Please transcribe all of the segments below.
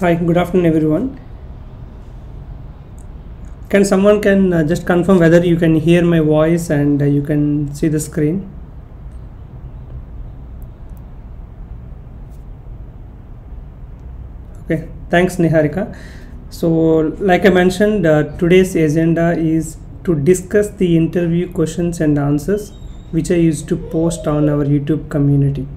Hi, good afternoon everyone. Can someone just confirm whether you can hear my voice and you can see the screen? Okay, thanks Niharika. So like I mentioned, today's agenda is to discuss the interview questions and answers which I used to post on our YouTube community.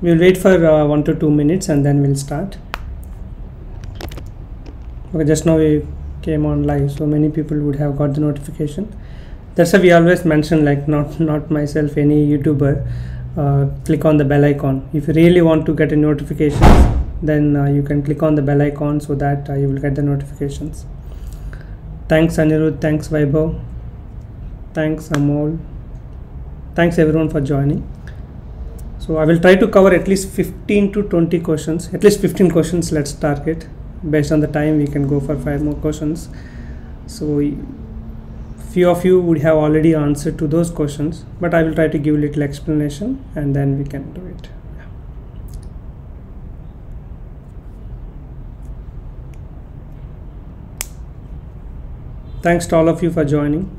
We'll wait for 1 to 2 minutes and then we'll start. Okay, just now we came on live, so many people would have got the notification. That's why we always mention, like not myself, any YouTuber, click on the bell icon. If you really want to get a notification, then you can click on the bell icon so that you will get the notifications. Thanks Anirudh, thanks Vaibhav, thanks Amol, thanks everyone for joining. So I will try to cover at least 15 to 20 questions, at least 15 questions let's target. Based on the time we can go for 5 more questions. So few of you would have already answered to those questions, but I will try to give a little explanation and then we can do it. Thanks to all of you for joining.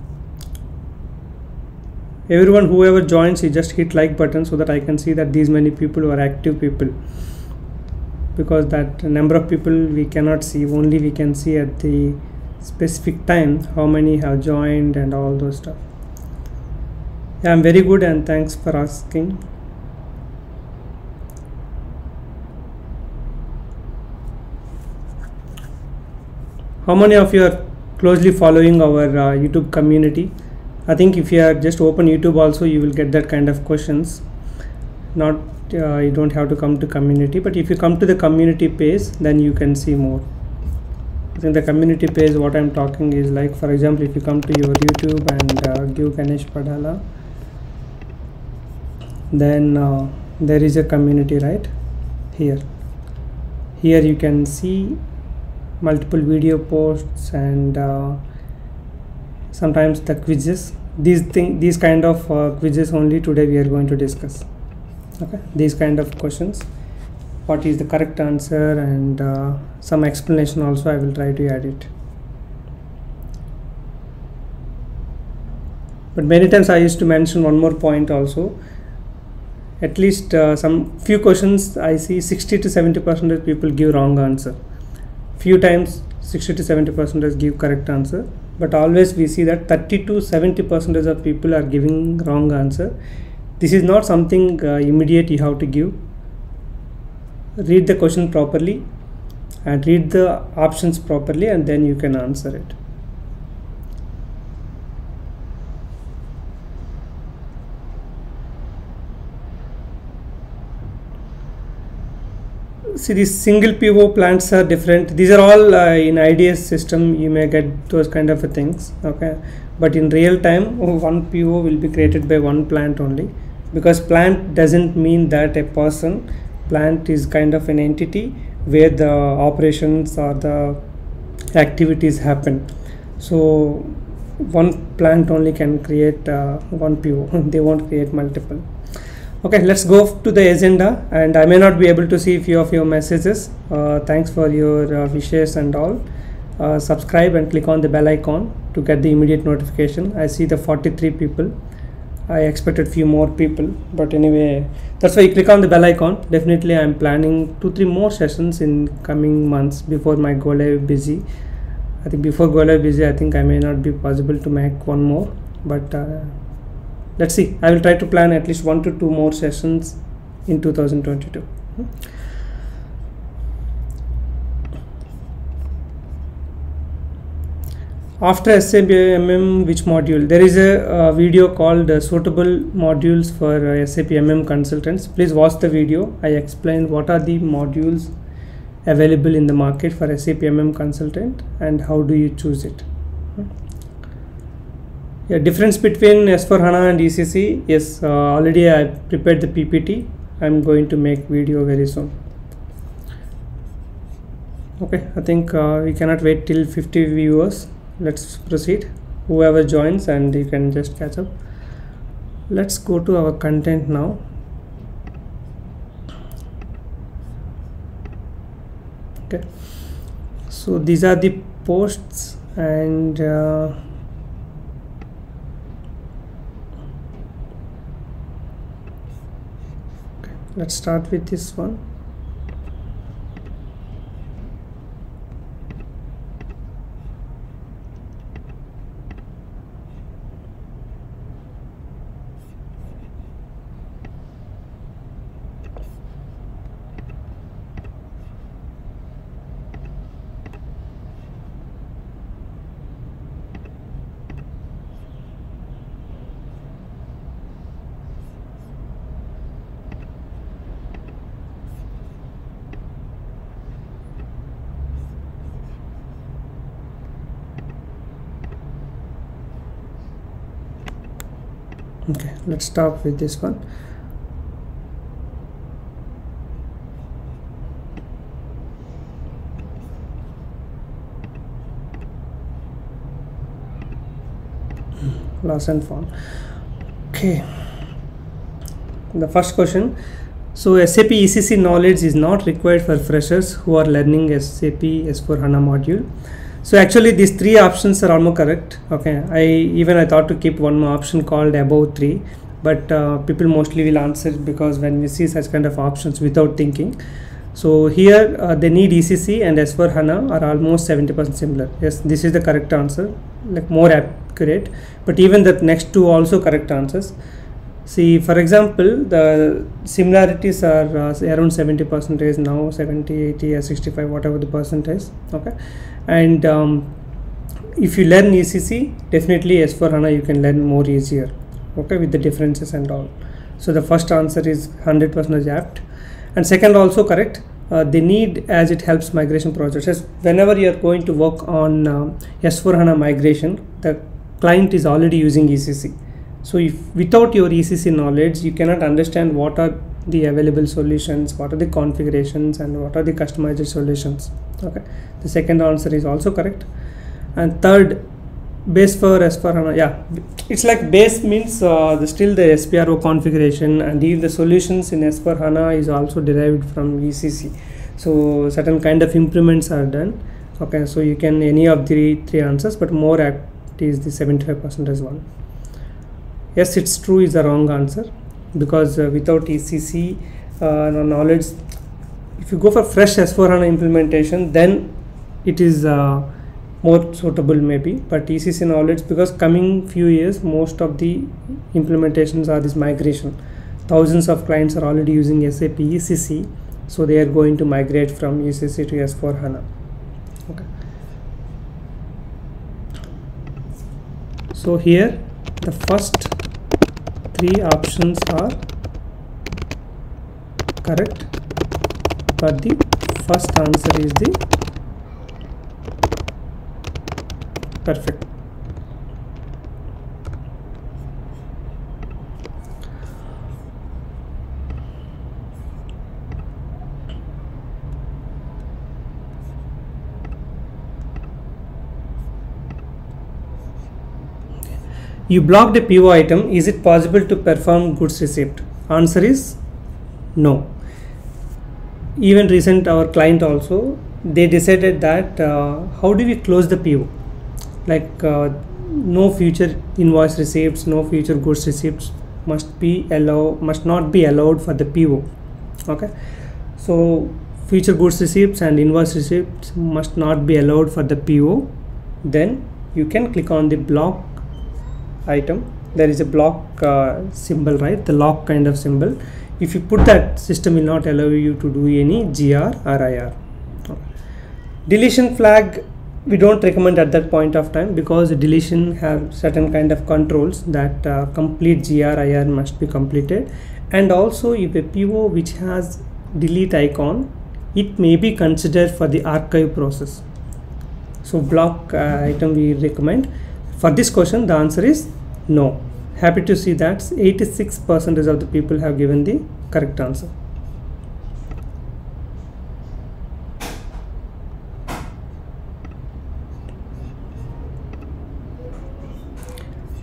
Everyone, whoever joins, you just hit like button so that I can see that these many people are active people, because that number of people we cannot see, only we can see at the specific time how many have joined and all those stuff. Yeah, I'm very good and thanks for asking. How many of you are closely following our YouTube community? I think if you are just open YouTube also, you will get that kind of questions. Not you don't have to come to community, but if you come to the community page, then you can see more. I think the community page, what I'm talking is, like, for example, if you come to your YouTube and give Ganesh Padala, then there is a community right here. Here you can see multiple video posts and sometimes the quizzes. These kind of quizzes only today we are going to discuss. Okay, these kind of questions, what is the correct answer, and some explanation also I will try to add it. But many times I used to mention one more point also. At least some few questions I see 60 to 70% of people give wrong answer. Few times 60 to 70% give correct answer, but always we see that 30 to 70% of people are giving wrong answer. This is not something immediate you have to give. Read the question properly and read the options properly, and then you can answer it. See, these single PO plants are different. These are all in IDS system, you may get those kind of things. Okay, but in real time, one PO will be created by one plant only, because plant doesn't mean that a person. Plant is kind of an entity where the operations or the activities happen. So one plant only can create one PO. They won't create multiple. Okay, let's go to the agenda, and I may not be able to see a few of your messages. Thanks for your wishes and all. Subscribe and click on the bell icon to get the immediate notification. I see the 43 people. I expected few more people, but anyway, that's why you click on the bell icon. Definitely I'm planning 2-3 more sessions in coming months before my go live busy. I think before go live busy, I think I may not be possible to make one more, but let's see. I will try to plan at least 1 to 2 more sessions in 2022. After SAP MM, which module? There is a video called suitable modules for SAP MM consultants. Please watch the video. I explained what are the modules available in the market for SAP MM consultant and how do you choose it. Yeah, difference between S4hana and ECC. Yes, already I prepared the PPT. I'm going to make video very soon. Okay, I think we cannot wait till 50 viewers. Let's proceed. Whoever joins, and you can just catch up. Let's go to our content now. Okay, so these are the posts, and okay, let's start with this one. Okay, let's start with this one. Loss and found. Okay, the first question. So SAP ECC knowledge is not required for freshers who are learning SAP S4hana module. So actually these three options are almost correct. Okay, I thought to keep one more option called above 3, but people mostly will answer because when we see such kind of options without thinking. So here they need ECC and S4hana are almost 70% similar. Yes, this is the correct answer, like more accurate, but even the next two also correct answers. See, for example, the similarities are around 70% now, 70, 80, or 65, whatever the percentage. Okay, and if you learn ECC, definitely S4hana you can learn more easier. Okay, with the differences and all. So the first answer is 100% apt, and second also correct. They need, as it helps migration processes. Whenever you are going to work on S4hana migration, the client is already using ECC. So if without your ECC knowledge, you cannot understand what are the available solutions, what are the configurations, and what are the customized solutions. Okay, the second answer is also correct. And third, base for S4hana, yeah, it's like base means still the SPRO configuration, and even the solutions in S4hana is also derived from ECC. So certain kind of improvements are done. Okay, so you can any of the three answers, but more apt is the 75% one. Yes, it's true is the wrong answer, because without ECC knowledge, if you go for fresh S4hana implementation, then it is more suitable maybe. But ECC knowledge, because coming few years most of the implementations are this migration. Thousands of clients are already using SAP ECC, so they are going to migrate from ECC to S4hana. Okay, so here the first three options are correct, but the first answer is the perfect. You blocked a PO item. Is it possible to perform goods receipt? Answer is no. Even recent our client also, they decided that how do we close the PO? Like no future invoice receipts, no future goods receipts must not be allowed for the PO. Okay, so future goods receipts and invoice receipts must not be allowed for the PO. Then you can click on the block item. There is a block symbol, right? The lock kind of symbol. If you put that, system will not allow you to do any GR or IR. Deletion flag we don't recommend at that point of time, because deletion have certain kind of controls that complete GR IR must be completed. And also if a PO which has delete icon, it may be considered for the archive process. So block item we recommend. For this question the answer is No. Happy to see that 86% of the people have given the correct answer.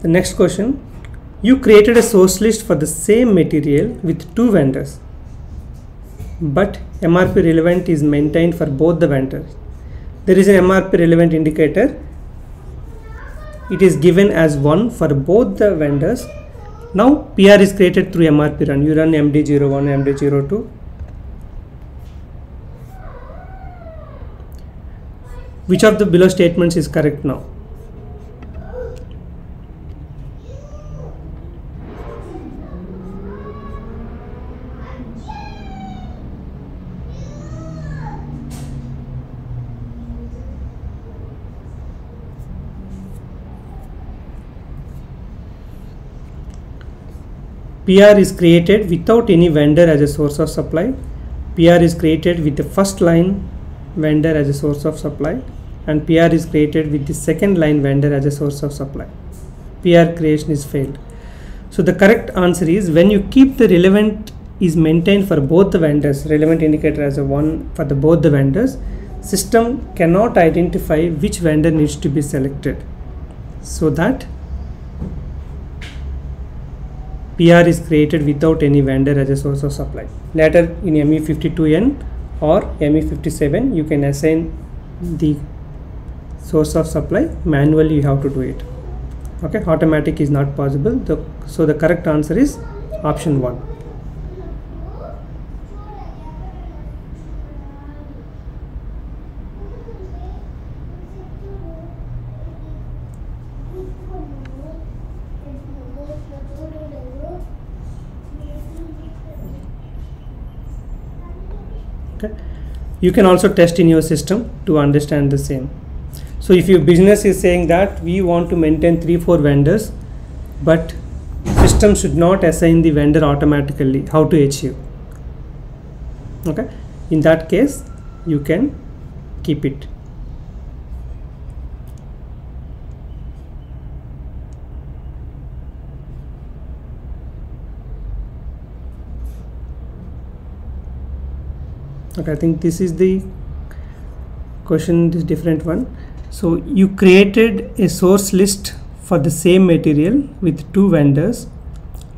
The next question, you created a source list for the same material with 2 vendors, but MRP relevant is maintained for both the vendors. There is an MRP relevant indicator. It is given as 1 for both the vendors. Now PR is created through MRP run. You run MD01, MD02. Which of the below statements is correct now? PR is created without any vendor as a source of supply. PR is created with the first line vendor as a source of supply, and PR is created with the second line vendor as a source of supply. PR creation is failed. So the correct answer is, when you keep the relevant is maintained for both the vendors, relevant indicator as a 1 for both the vendors, system cannot identify which vendor needs to be selected, so that PR is created without any vendor as a source of supply. Later in ME52N or ME57, you can assign the source of supply manually. You have to do it. Okay, automatic is not possible. So the correct answer is option 1. Okay. You can also test in your system to understand the same. So if your business is saying that we want to maintain 3-4 vendors, but system should not assign the vendor automatically, how to achieve? Okay, in that case you can keep it. Okay, I think this is the question, this different one. So you created a source list for the same material with 2 vendors,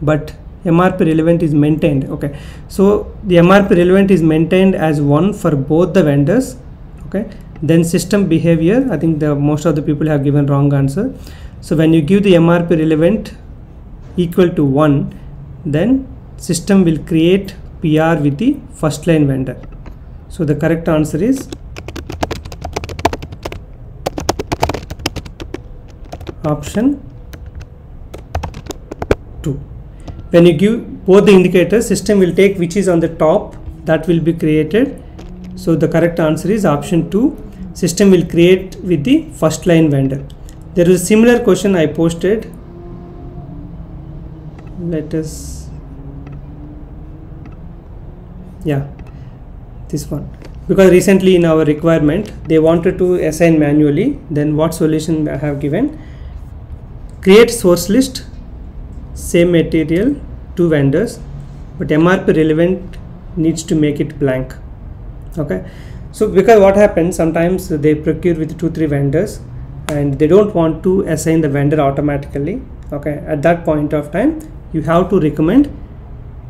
but MRP relevant is maintained. Okay, so the MRP relevant is maintained as 1 for both the vendors. Okay, then system behavior, I think most of the people have given wrong answer. So when you give the MRP relevant equal to 1, then system will create PR with the first line vendor. So the correct answer is option 2. When you give both the indicators, system will take which is on the top, that will be created. So the correct answer is option 2. System will create with the first line vendor. There is a similar question I posted. Let us, yeah, this one, because recently in our requirement they wanted to assign manually. Then what solution I have given? Create source list, same material, 2 vendors, but MRP relevant needs to make it blank. Okay, so because what happens, sometimes they procure with 2-3 vendors and they don't want to assign the vendor automatically. Okay, at that point of time you have to recommend,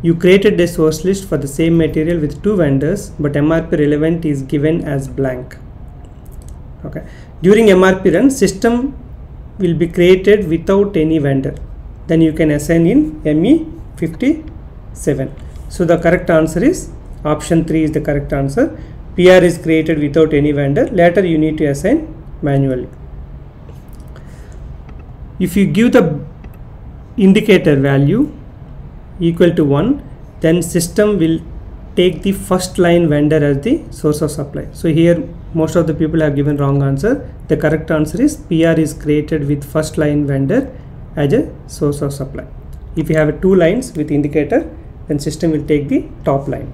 you created a source list for the same material with 2 vendors, but MRP relevant is given as blank. Okay, during MRP run, system will be created without any vendor. Then you can assign in ME57. So the correct answer is option 3 is the correct answer. PR is created without any vendor. Later you need to assign manually. If you give the indicator value equal to 1, then system will take the first line vendor as the source of supply. So here most of the people have given wrong answer. The correct answer is PR is created with first line vendor as a source of supply. If you have 2 lines with indicator, then system will take the top line.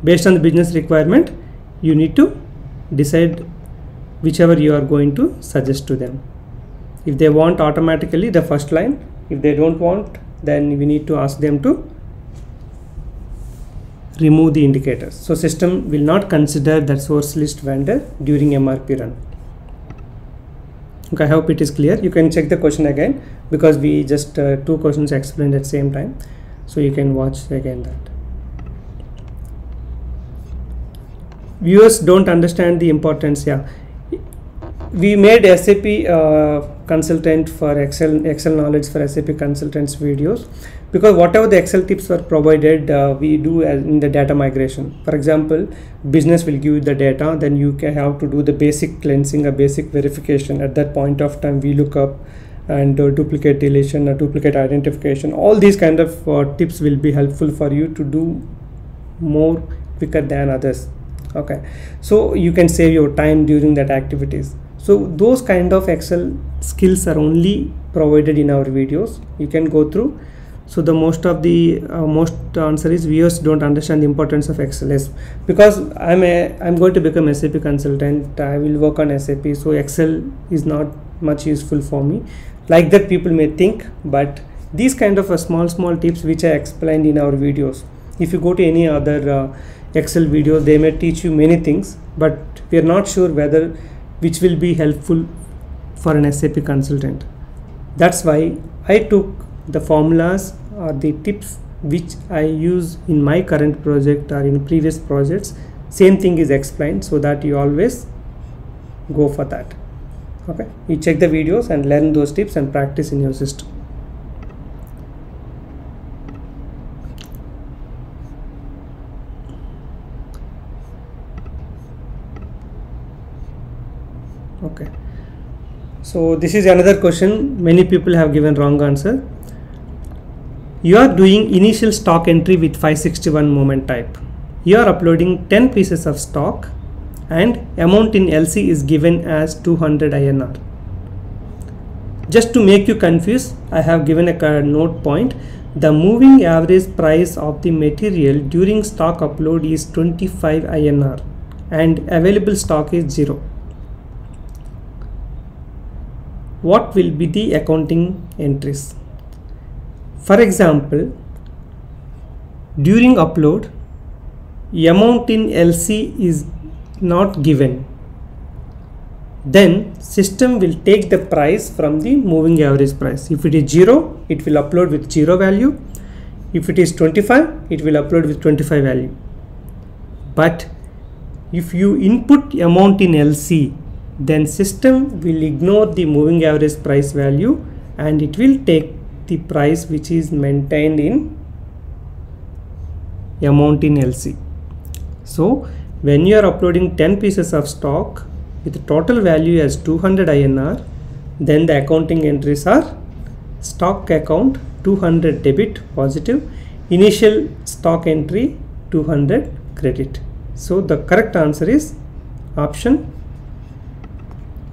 Based on the business requirement, you need to decide whichever you are going to suggest to them. If they want automatically the first line, if they don't want, then we need to ask them to remove the indicators. So system will not consider that source list vendor during MRP run. Okay, I hope it is clear. You can check the question again, because we just two questions explained at the same time, so you can watch again that. Viewers don't understand the importance. Yeah, we made SAP consultant for Excel knowledge for SAP consultants videos, because whatever the Excel tips were provided, we do in the data migration. For example, business will give you the data, then you can have to do the basic cleansing, a basic verification. At that point of time, we look up and duplicate deletion, or duplicate identification. All these kind of tips will be helpful for you to do more quicker than others. Okay, so you can save your time during that activities. So those kind of Excel skills are only provided in our videos. You can go through. So the most answer is viewers don't understand the importance of Excel. Yes, because I'm going to become a SAP consultant. I will work on SAP, so Excel is not much useful for me. Like that people may think, but these kind of small tips which I explained in our videos. If you go to any other Excel video, they may teach you many things, but we are not sure whether which will be helpful for an SAP consultant. That's why I took the formulas or the tips which I use in my current project or in previous projects. Same thing is explained, so that you always go for that. Okay, you check the videos and learn those tips and practice in your system. Okay, so this is another question. Many people have given wrong answer. You are doing initial stock entry with 561 moment type. You are uploading 10 pieces of stock and amount in LC is given as 200 INR. Just to make you confused, I have given a note point. The moving average price of the material during stock upload is 25 INR and available stock is 0. What will be the accounting entries? For example, during upload, amount in LC is not given. Then system will take the price from the moving average price. If it is 0, it will upload with 0 value. If it is 25, it will upload with 25 value. But if you input amount in LC, then system will ignore the moving average price value and it will take the price which is maintained in amount in LC. So when you are uploading 10 pieces of stock with the total value as 200 INR, then the accounting entries are stock account 200 debit positive, initial stock entry 200 credit. So the correct answer is option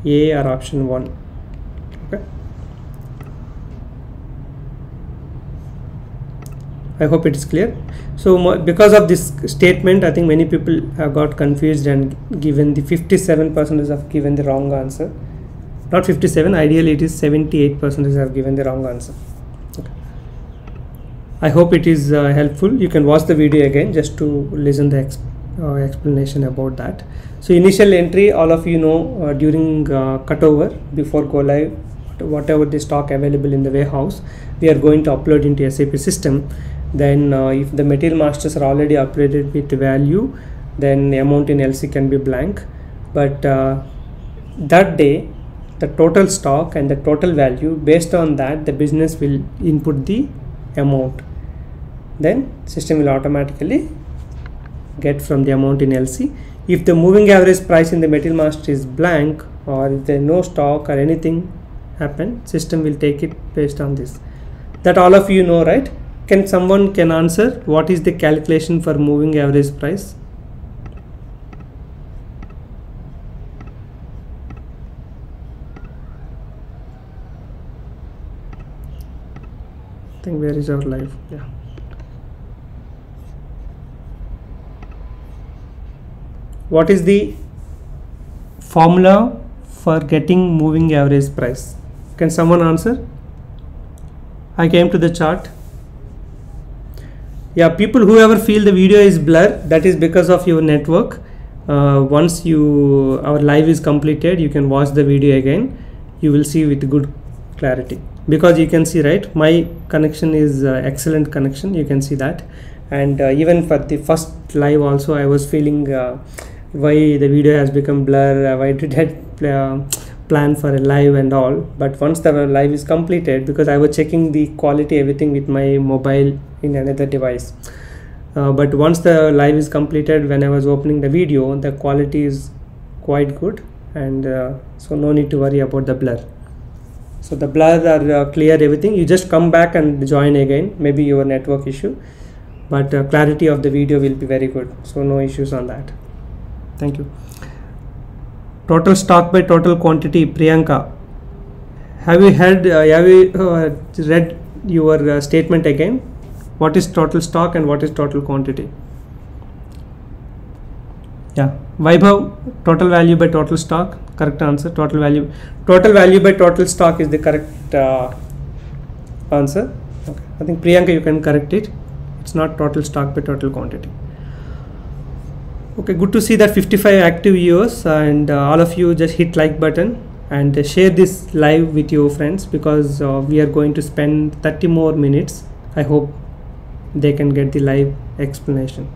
A or option 1. Okay, I hope it is clear. So because of this statement, I think many people have got confused and given the 57% have given the wrong answer. Not 57, ideally it is 78% have given the wrong answer. Okay. I hope it is helpful. You can watch the video again just to listen the explanation about that. So initial entry, all of you know, during cutover before go live, whatever the stock available in the warehouse, we are going to upload into SAP system. Then if the material masters are already uploaded with value, then the amount in LC can be blank. But that day, the total stock and the total value, based on that the business will input the amount. Then system will automatically get from the amount in LC. If the moving average price in the material master is blank, or if there is no stock or anything happen, system will take it based on this. That all of you know, right? Can someone answer what is the calculation for moving average price? I think where is our live? Yeah. What is the formula for getting moving average price? Can someone answer? I came to the chart. Yeah, people whoever feel the video is blur, that is because of your network. Once our live is completed, you can watch the video again. You will see with good clarity, because you can see, right, my connection is excellent connection, you can see that. And even for the first live also, I was feeling why the video has become blur, why did I plan for a live and all. But once the live is completed, because I was checking the quality everything with my mobile in another device, but once the live is completed, when I was opening the video, the quality is quite good, and so no need to worry about the blur. So the blurs are clear, everything. You just come back and join again, maybe your network issue, but clarity of the video will be very good, so no issues on that. Thank you. Total stock by total quantity. Priyanka, have you read your statement again? What is total stock and what is total quantity? Yeah, Vaibhav, total value by total stock. Correct answer. Total value by total stock is the correct answer. Okay. I think Priyanka, you can correct it. It's not total stock by total quantity. Okay, good to see that 55 active viewers, and all of you just hit like button and share this live with your friends, because we are going to spend 30 more minutes. I hope they can get the live explanation.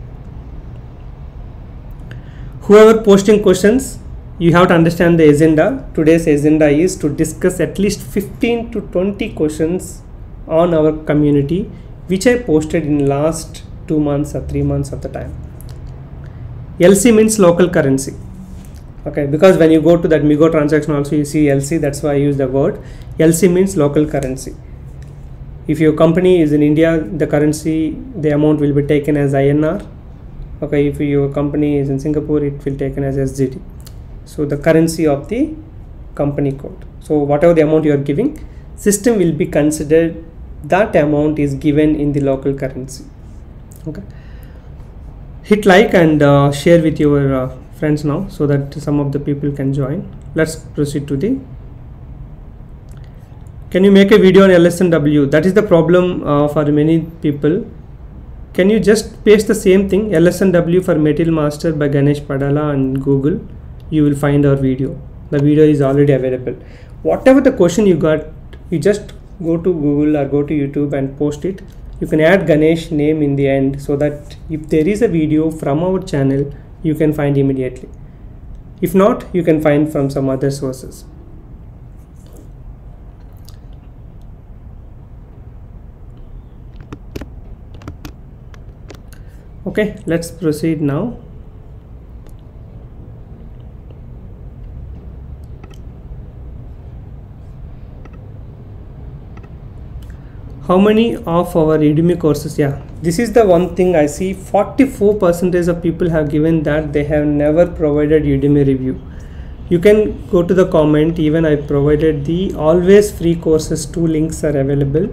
Whoever posting questions, you have to understand the agenda. Today's agenda is to discuss at least 15 to 20 questions on our community, which I posted in last 2 months or 3 months of the time. LC means local currency. Okay, because when you go to that Migo transaction also, you see LC, that's why I use the word. LC means local currency. If your company is in India, the currency, the amount will be taken as INR. Okay, if your company is in Singapore, it will taken as SGD. So the currency of the company code. So whatever the amount you are giving, system will be considered that amount is given in the local currency. Okay. Hit like and share with your friends now, so that some of the people can join. Let's proceed to the. Can you make a video on LSNW? That is the problem for many people. Can you just paste the same thing, LSNW for Material Master by Ganesh Padala, on Google? You will find our video. The video is already available. Whatever the question you got, you just go to Google or go to YouTube and post it. You can add Ganesh name in the end, so that if there is a video from our channel, you can find immediately. If not, you can find from some other sources. Okay, let's proceed now. How many of our Udemy courses? Yeah, this is the one thing I see. 44% of people have given that they have never provided Udemy review. You can go to the comment. Even I provided the always free courses. 2 links are available,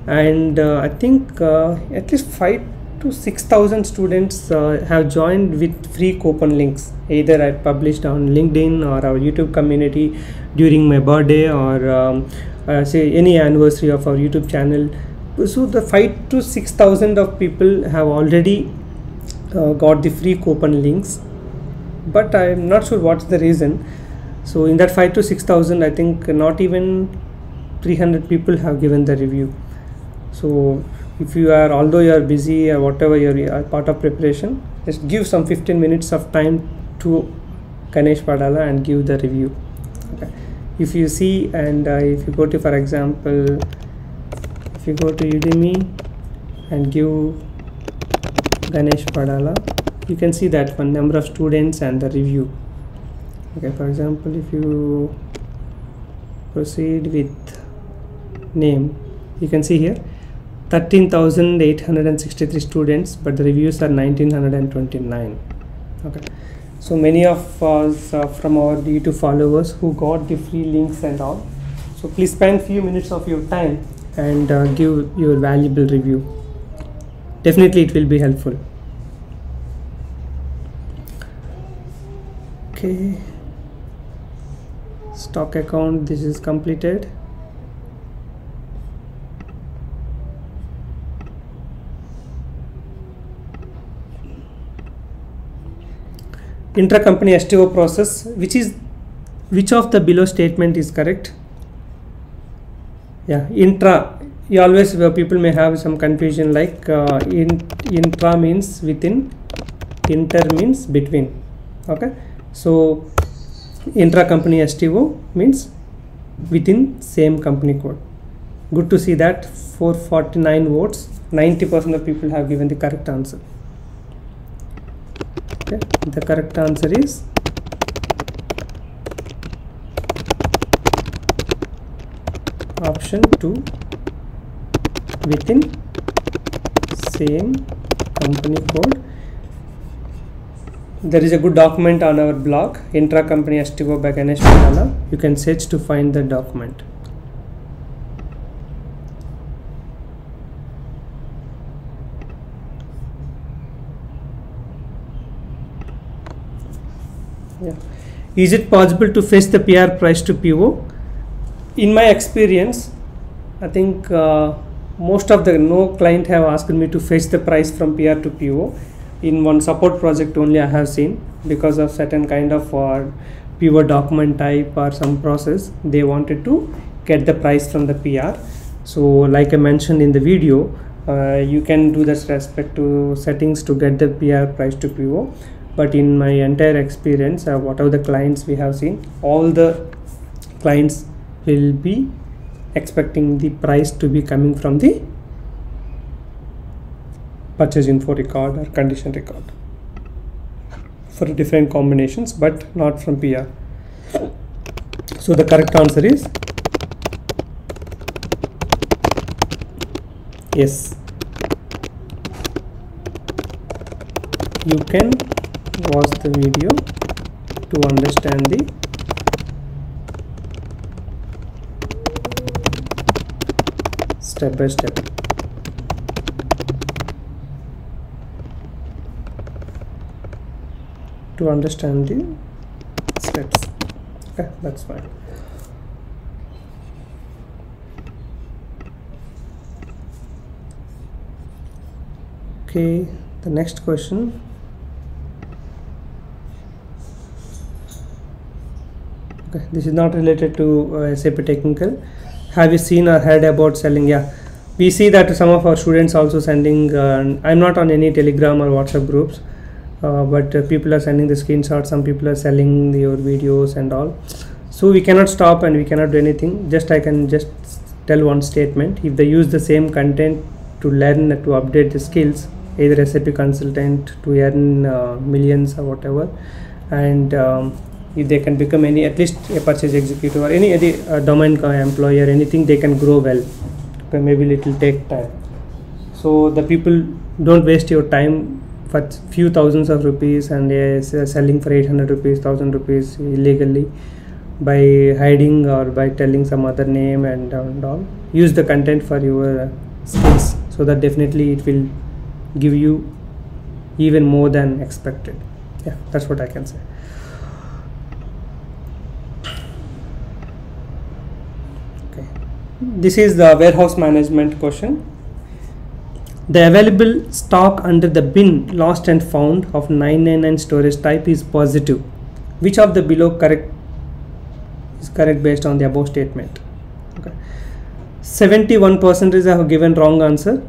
and I think at least 5,000 to 6,000 students have joined with free coupon links. Either I published on LinkedIn or our YouTube community during my birthday, or say any anniversary of our YouTube channel. So the 5,000 to 6,000 of people have already got the free coupon links, but I am not sure what's the reason. So in that 5,000 to 6,000, I think not even 300 people have given the review. So if you are, although you are busy or whatever, you are part of preparation, just give some 15 minutes of time to Ganesh Padala and give the review. Okay. If you see, and if you go to, for example, if you go to Udemy and give Ganesh Padala, you can see that one number of students and the review. Okay, for example, if you proceed with name, you can see here 13,863 students, but the reviews are 1,929. Okay. So many of us from our YouTube followers who got the free links and all. So please spend few minutes of your time and give your valuable review. Definitely it will be helpful. Okay. Stock account, this is completed. Intracompany STO process, which of the below statement is correct? Yeah, intra, you always, people may have some confusion, like intra means within, inter means between. Okay, so intracompany STO means within same company code. Good to see that 449 votes, 90% of people have given the correct answer. Okay, the correct answer is option 2, within same company code. There is a good document on our blog, Intracompany STO by Ganesh. You can search to find the document. Yeah. Is it possible to fetch the PR price to PO? In my experience, I think most of the no client have asked me to fetch the price from PR to PO. In one support project only I have seen, because of certain kind of PO document type or some process, they wanted to get the price from the PR. So like I mentioned in the video, you can do this respect to settings to get the PR price to PO. But in my entire experience, whatever the clients we have seen, all the clients will be expecting the price to be coming from the purchase info record or condition record for different combinations, but not from PR. So the correct answer is yes. You can watch the video to understand the step by step. To understand the steps. Okay, that's fine. Okay, the next question. Okay, this is not related to SAP technical. Have you seen or heard about selling? Yeah, we see that some of our students also sending. I'm not on any Telegram or WhatsApp groups, but people are sending the screenshots. Some people are selling your videos and all. So we cannot stop and we cannot do anything. I can just tell one statement. If they use the same content to learn, to update the skills, either SAP consultant to earn millions or whatever, and if they can become at least a purchase executive or any domain employee or anything, they can grow well. Okay, maybe it will take time. So the people, don't waste your time for few thousands of rupees and selling for 800 rupees, 1000 rupees illegally by hiding or by telling some other name and all. Use the content for your skills, so that definitely it will give you even more than expected. Yeah, that's what I can say. Okay, this is the warehouse management question. The available stock under the bin lost and found of 999 storage type is positive. Which of the below is correct based on the above statement? Okay, 71% have given wrong answer,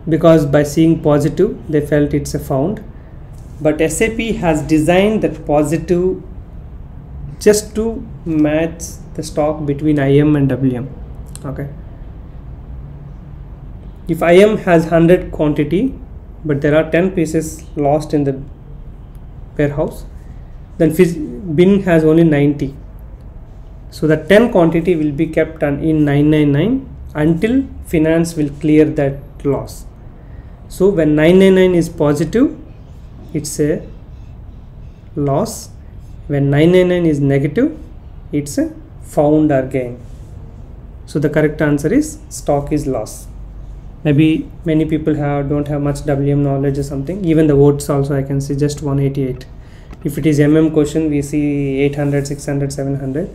because by seeing positive they felt it's a found, but SAP has designed that positive just to match the stock between IM and WM. Okay, if IM has 100 quantity but there are 10 pieces lost in the warehouse, then bin has only 90, so the 10 quantity will be kept in 999 until finance will clear that loss. So when 999 is positive, it's a loss. When 999 is negative, it's a found or gain. So the correct answer is stock is loss. Maybe many people don't have much WM knowledge or something. Even the votes also I can see just 188. If it is MM question, we see 800, 600, 700.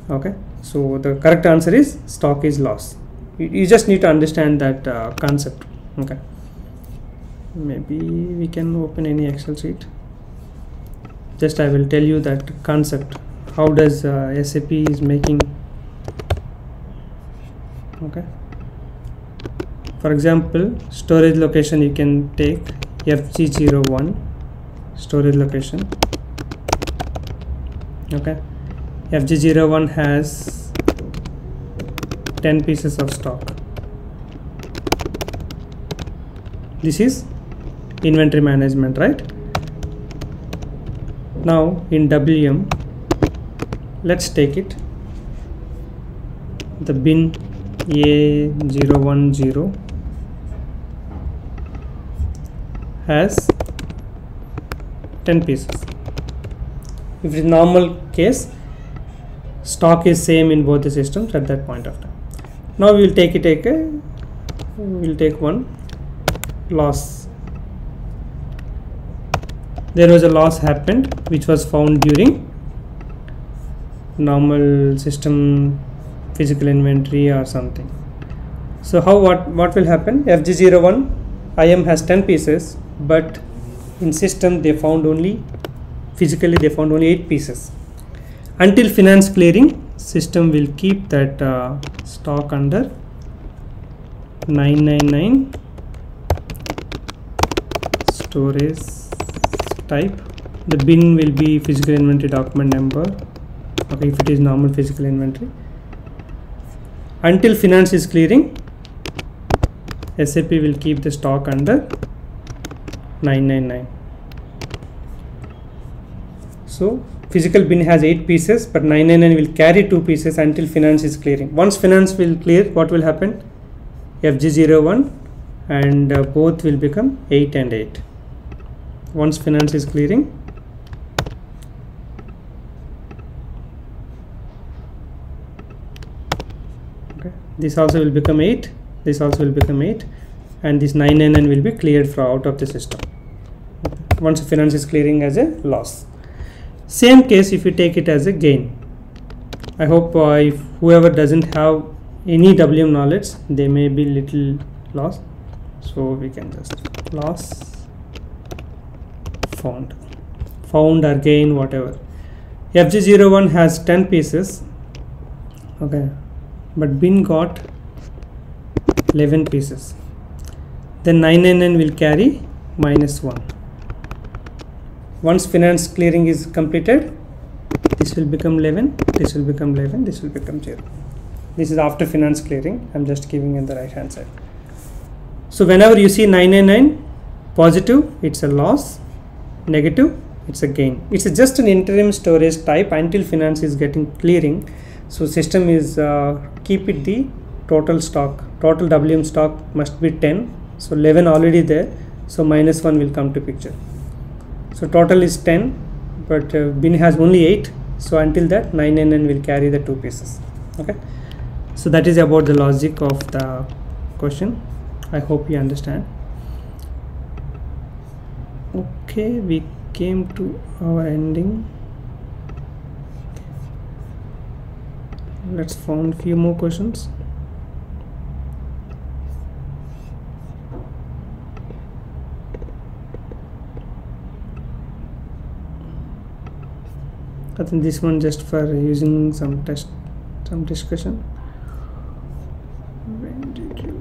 Okay, so the correct answer is stock is loss. You just need to understand that concept. Okay, maybe we can open any Excel sheet. just I will tell you that concept. How does SAP is making? Okay. For example, storage location, you can take FG01 storage location. Okay, FG01 has 10 pieces of stock. This is inventory management, right? Now in WM, let's take it. The bin A010 has 10 pieces. If it is normal case, stock is same in both the systems at that point of time. Now we will take one loss. There was a loss happened which was found during normal system physical inventory or something. So what will happen? FG01 IM has 10 pieces, but in system they found only physically 8 pieces. Until finance clearing, system will keep that stock under 999 storage type. The bin will be physical inventory document number. Okay, if it is normal physical inventory. Until finance is clearing, SAP will keep the stock under 999. So physical bin has 8 pieces, but 999 will carry 2 pieces until finance is clearing. Once finance will clear, what will happen? FG01 and both will become 8 and 8. Once finance is clearing, okay, this also will become 8, this also will become 8, and this 999 will be cleared from out of the system. Okay. Once finance is clearing as a loss. Same case if you take it as a gain. I hope if whoever doesn't have any WM knowledge, they may be little lost. So we can just loss found or gain, whatever. FG01 has 10 pieces, okay, but bin got 11 pieces. Then 999 will carry -1. Once finance clearing is completed, this will become 11, this will become 11, this will become 0. This is after finance clearing. I'm just giving in the right hand side. So whenever you see 999 positive, it's a loss, negative, it's a gain. It's just an interim storage type until finance is getting clearing. So system is keep it the total stock, total WM stock must be 10. So 11 already there, so -1 will come to picture. So total is 10, but bin has only 8. So until that 999 will carry the 2 pieces. Okay. So that is about the logic of the question. I hope you understand. Okay, we came to our ending. Let's find few more questions. I think this one just for using some test, some discussion. When did you?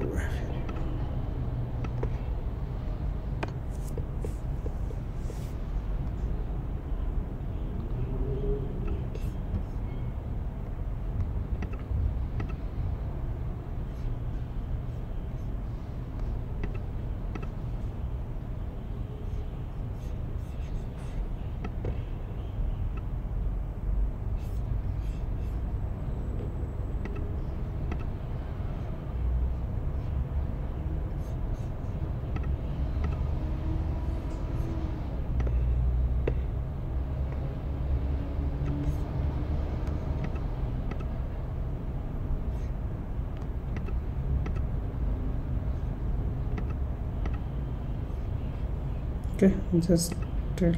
Okay, just tell.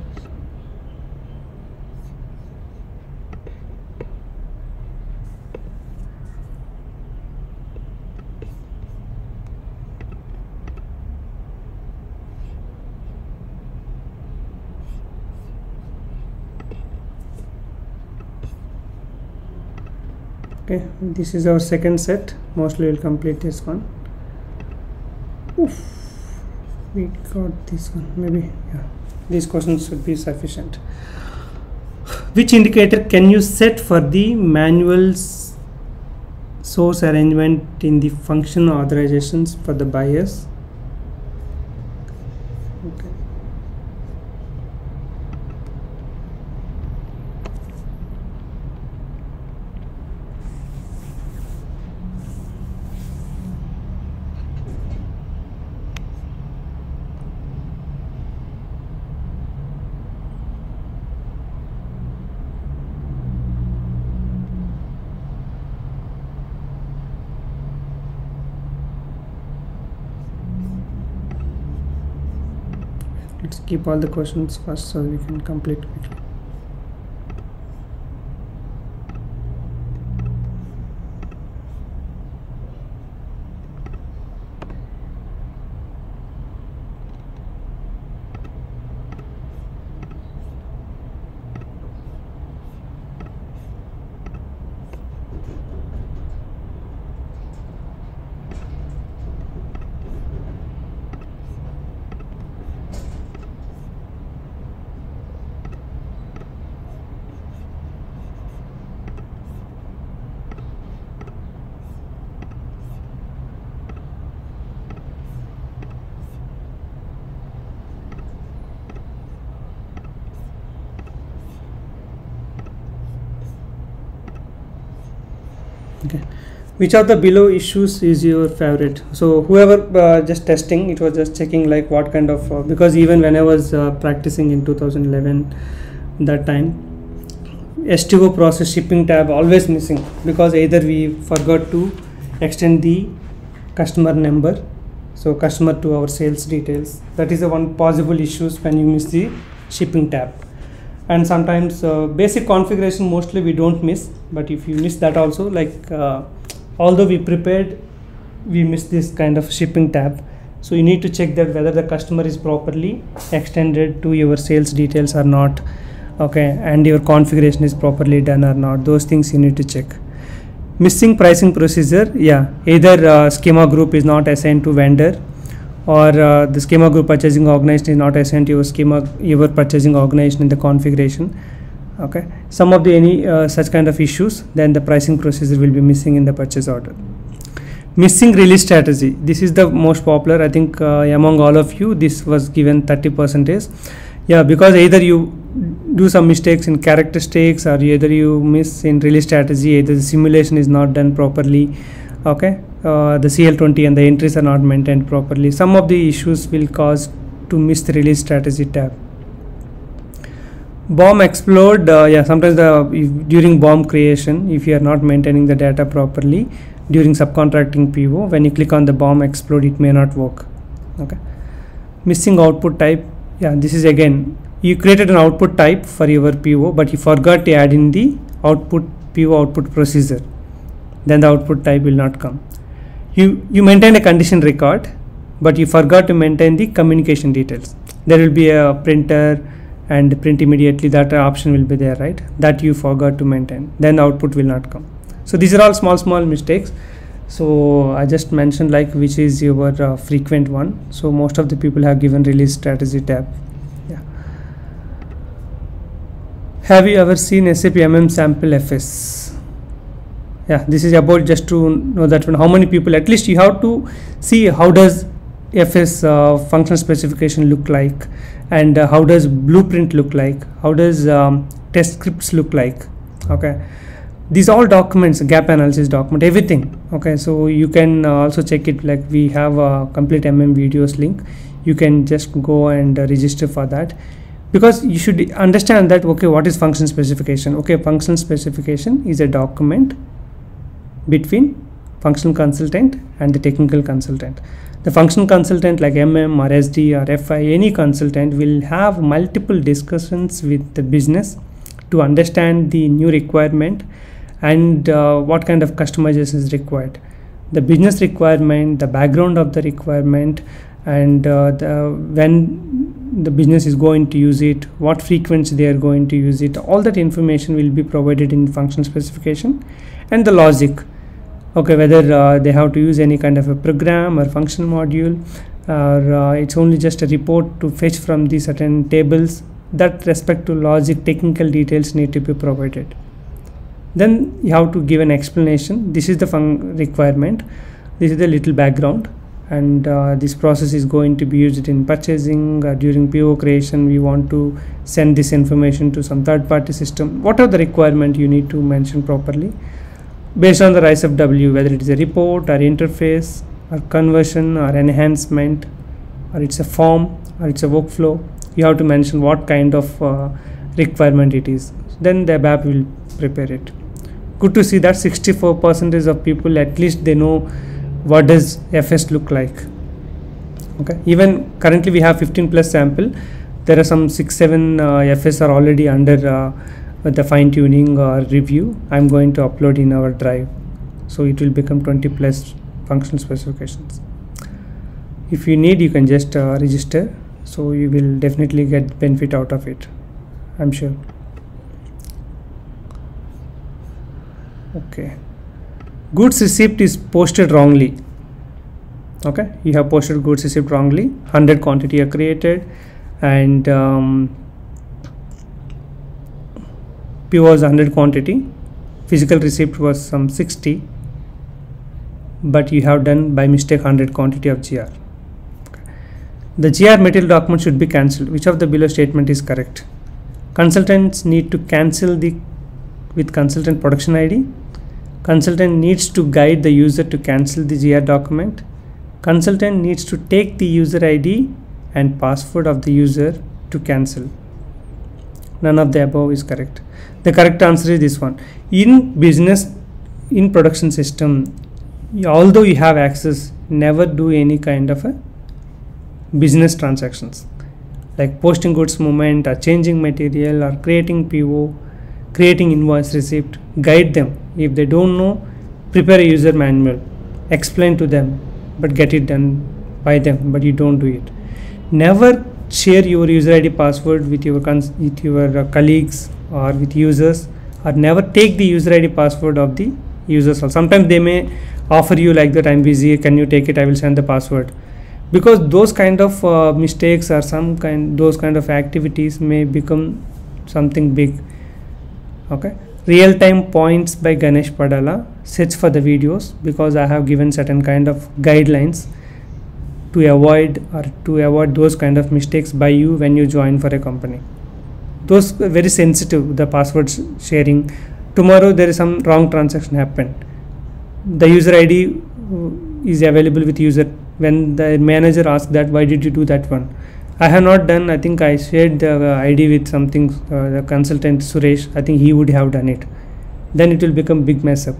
Okay, this is our second set. Mostly we'll complete this one. Oof, we got this one. Maybe, yeah, these questions should be sufficient. Which indicator can you set for the manual source arrangement in the function authorizations for the buyers? Okay. Let's keep all the questions first so we can complete quickly. Okay, which of the below issues is your favorite? So whoever just testing, it was just checking like what kind of because even when I was practicing in 2011, that time STO process shipping tab always missing, because either we forgot to extend the customer number, so customer to our sales details. That is the one possible issues when you miss the shipping tab. And sometimes basic configuration mostly we don't miss, but if you miss that also, like although we prepared, we miss this kind of shipping tab. So you need to check that whether the customer is properly extended to your sales details or not, okay, and your configuration is properly done or not. Those things you need to check. Missing pricing procedure, yeah, either schema group is not assigned to vendor, or the schema group purchasing organization is not assigned to your purchasing organization in the configuration. Okay, some of the any such kind of issues, then the pricing procedure will be missing in the purchase order. Missing release strategy, this is the most popular, I think among all of you. This was given 30%. Yeah, because either you do some mistakes in characteristics, or either you miss in release strategy, either the simulation is not done properly, okay, the CL20 and the entries are not maintained properly. Some of the issues will cause to miss the release strategy tab. BOM explode, yeah, sometimes during BOM creation, if you are not maintaining the data properly during subcontracting PO, when you click on the BOM explode, it may not work. Okay, missing output type, yeah, this is again, you created an output type for your PO, but you forgot to add in the output PO output procedure, then the output type will not come. You maintain a condition record, but you forgot to maintain the communication details. There will be a printer and print immediately, that option will be there, right? That you forgot to maintain, then the output will not come. So these are all small mistakes. So I just mentioned like which is your frequent one. So most of the people have given release strategy tab. Yeah. Have you ever seen SAP MM sample FS? Yeah, this is about just to know that how many people, at least you have to see how does FS functional specification look like, and how does blueprint look like, how does test scripts look like. Okay, these all documents, gap analysis document, everything. Okay, so you can also check it, like we have a complete MM videos link. You can just go and register for that, because you should understand that, okay, what is function specification? Okay, function specification is a document between functional consultant and the technical consultant. The functional consultant like MM or SD or FI, any consultant will have multiple discussions with the business to understand the new requirement and what kind of customization is required, the business requirement, the background of the requirement, and when the business is going to use it, what frequency they are going to use it. All that information will be provided in function specification, and the logic, okay, whether they have to use any kind of a program or function module, or it's only just a report to fetch from the certain tables. That respect to logic, technical details need to be provided. Then you have to give an explanation. This is the requirement, this is the little background, and this process is going to be used in purchasing. During PO creation, we want to send this information to some third-party system. What are the requirement you need to mention properly based on the rise of W, whether it is a report or interface or conversion or enhancement, or it's a form or it's a workflow. You have to mention what kind of requirement it is. Then the ABAP will prepare it. Good to see that 64% of people, at least they know what does FS look like. Okay, even currently we have 15 plus sample. There are some 6-7 FS are already under the fine tuning or review. I'm going to upload in our drive, so it will become 20 plus functional specifications. If you need, you can just register, so you will definitely get benefit out of it, I'm sure. Okay, goods receipt is posted wrongly. Okay, you have posted goods receipt wrongly. 100 quantity are created, and P was 100 quantity, physical receipt was some 60, but you have done by mistake 100 quantity of GR. Okay. The GR material document should be cancelled. Which of the below statement is correct? Consultants need to cancel with consultant production ID. Consultant needs to guide the user to cancel the GR document. Consultant needs to take the user ID and password of the user to cancel. None of the above is correct. The correct answer is this one. In business, in production system, although you have access, never do any kind of a business transactions like posting goods movement or changing material or creating PO, creating invoice receipt. Guide them. If they don't know, prepare a user manual, explain to them, but get it done by them, but you don't do it. Never share your user ID password with your colleagues or with users, or never take the user ID password of the users. Sometimes they may offer you like that, I'm busy, can you take it, I will send the password. Because those kind of mistakes or those kind of activities may become something big. Okay, real-time points by Ganesh Padala. Search for the videos, because I have given certain kind of guidelines to avoid those kind of mistakes by you when you join for a company. Those very sensitive, the password sharing. Tomorrow there is some wrong transaction happened, the user ID is available with user. When the manager asks that, why did you do that one? I have not done. I think I shared the ID with something, the consultant Suresh. I think he would have done it. Then it will become big mess up.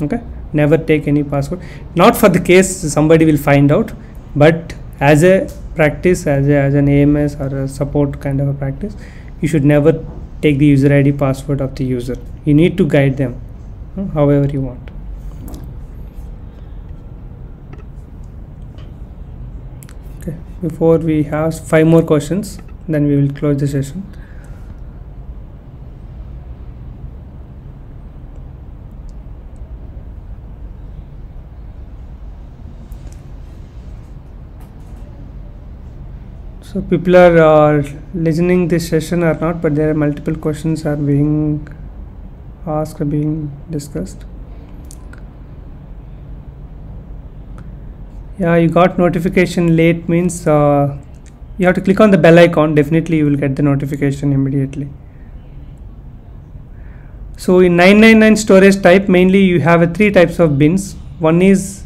Okay, never take any password. Not for the case somebody will find out, but as a practice, as an AMS or a support kind of a practice, you should never take the user ID password of the user. You need to guide them however you want. Okay, before we have 5 more questions, then we will close the session. So people are listening this session or not, but there are multiple questions are being asked or being discussed. Yeah, you got notification late means you have to click on the bell icon. Definitely you will get the notification immediately. So in 999 storage type, mainly you have 3 types of bins. One is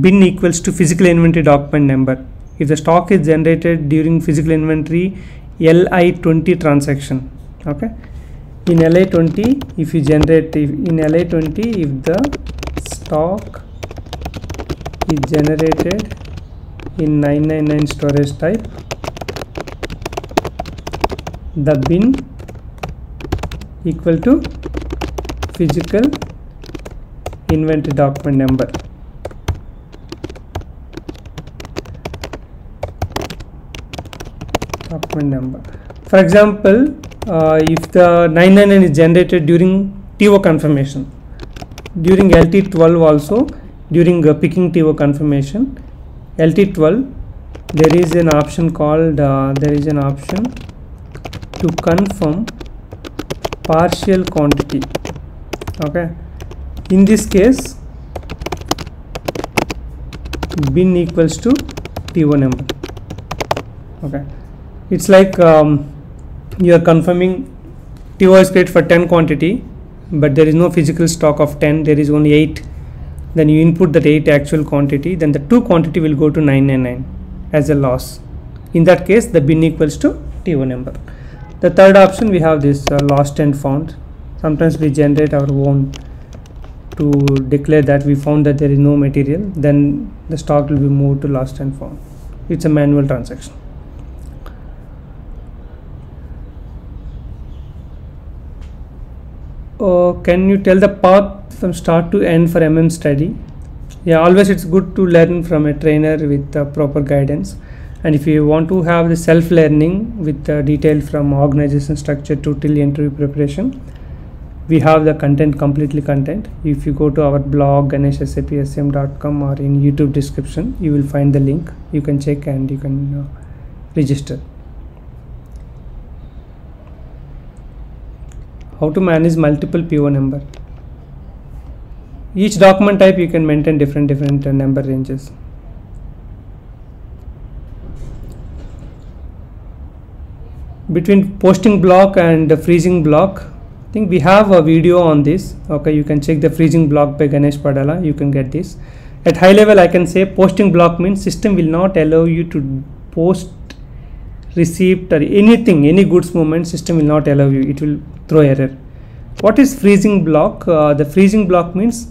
bin equals to physical inventory document number. If the stock is generated during physical inventory LI20 transaction, okay, in LI20, if you generate in LI20, if the stock is generated in 999 storage type, the bin equal to physical inventory document number. document number. For example, if the 999 is generated during TO confirmation, during LT12 also, during picking TO confirmation, LT12, there is an option called to confirm partial quantity. Okay, in this case bin equals to TO number. Okay, it's like you are confirming TO is created for 10 quantity, but there is no physical stock of 10, there is only 8. Then you input that 8 actual quantity, then the 2 quantity will go to 999 as a loss. In that case, the bin equals to TO number. The third option, we have this lost and found. Sometimes we generate our own to declare that we found that there is no material, then the stock will be moved to lost and found. It's a manual transaction. Can you tell the path from start to end for MM study? Yeah, always it's good to learn from a trainer with proper guidance. And if you want to have the self-learning with detail from organization structure to till interview preparation, we have the completely content. If you go to our blog ganeshsapsm.com or in YouTube description, you will find the link. You can check and you can register. How to manage multiple PO number? Each document type you can maintain different number ranges. Between posting block and the freezing block, I think we have a video on this. Okay, you can check the freezing block by Ganesh Padala. You can get this. At high level, I can say posting block means system will not allow you to post receipt or anything, any goods movement. System will not allow you. It will throw error. What is freezing block? The freezing block means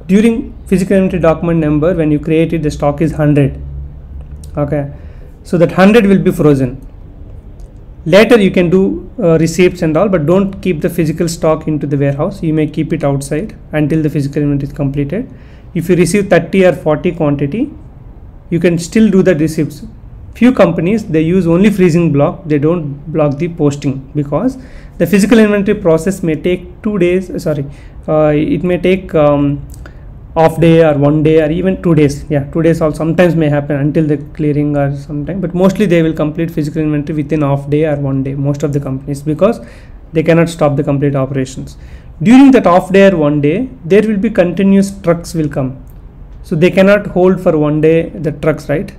during physical inventory document number, when you create it, the stock is 100. Okay, so that 100 will be frozen. Later you can do receipts and all, but don't keep the physical stock into the warehouse. You may keep it outside until the physical inventory is completed. If you receive 30 or 40 quantity, you can still do the receipts. Few companies, they use only freezing block. They don't block the posting because the physical inventory process may take 2 days. It may take off day or 1 day or even 2 days. Yeah, 2 days also sometimes may happen until the clearing or sometime, but mostly they will complete physical inventory within off day or 1 day, most of the companies, because they cannot stop the complete operations. During that off day or 1 day, there will be continuous trucks will come, so they cannot hold for 1 day the trucks, right?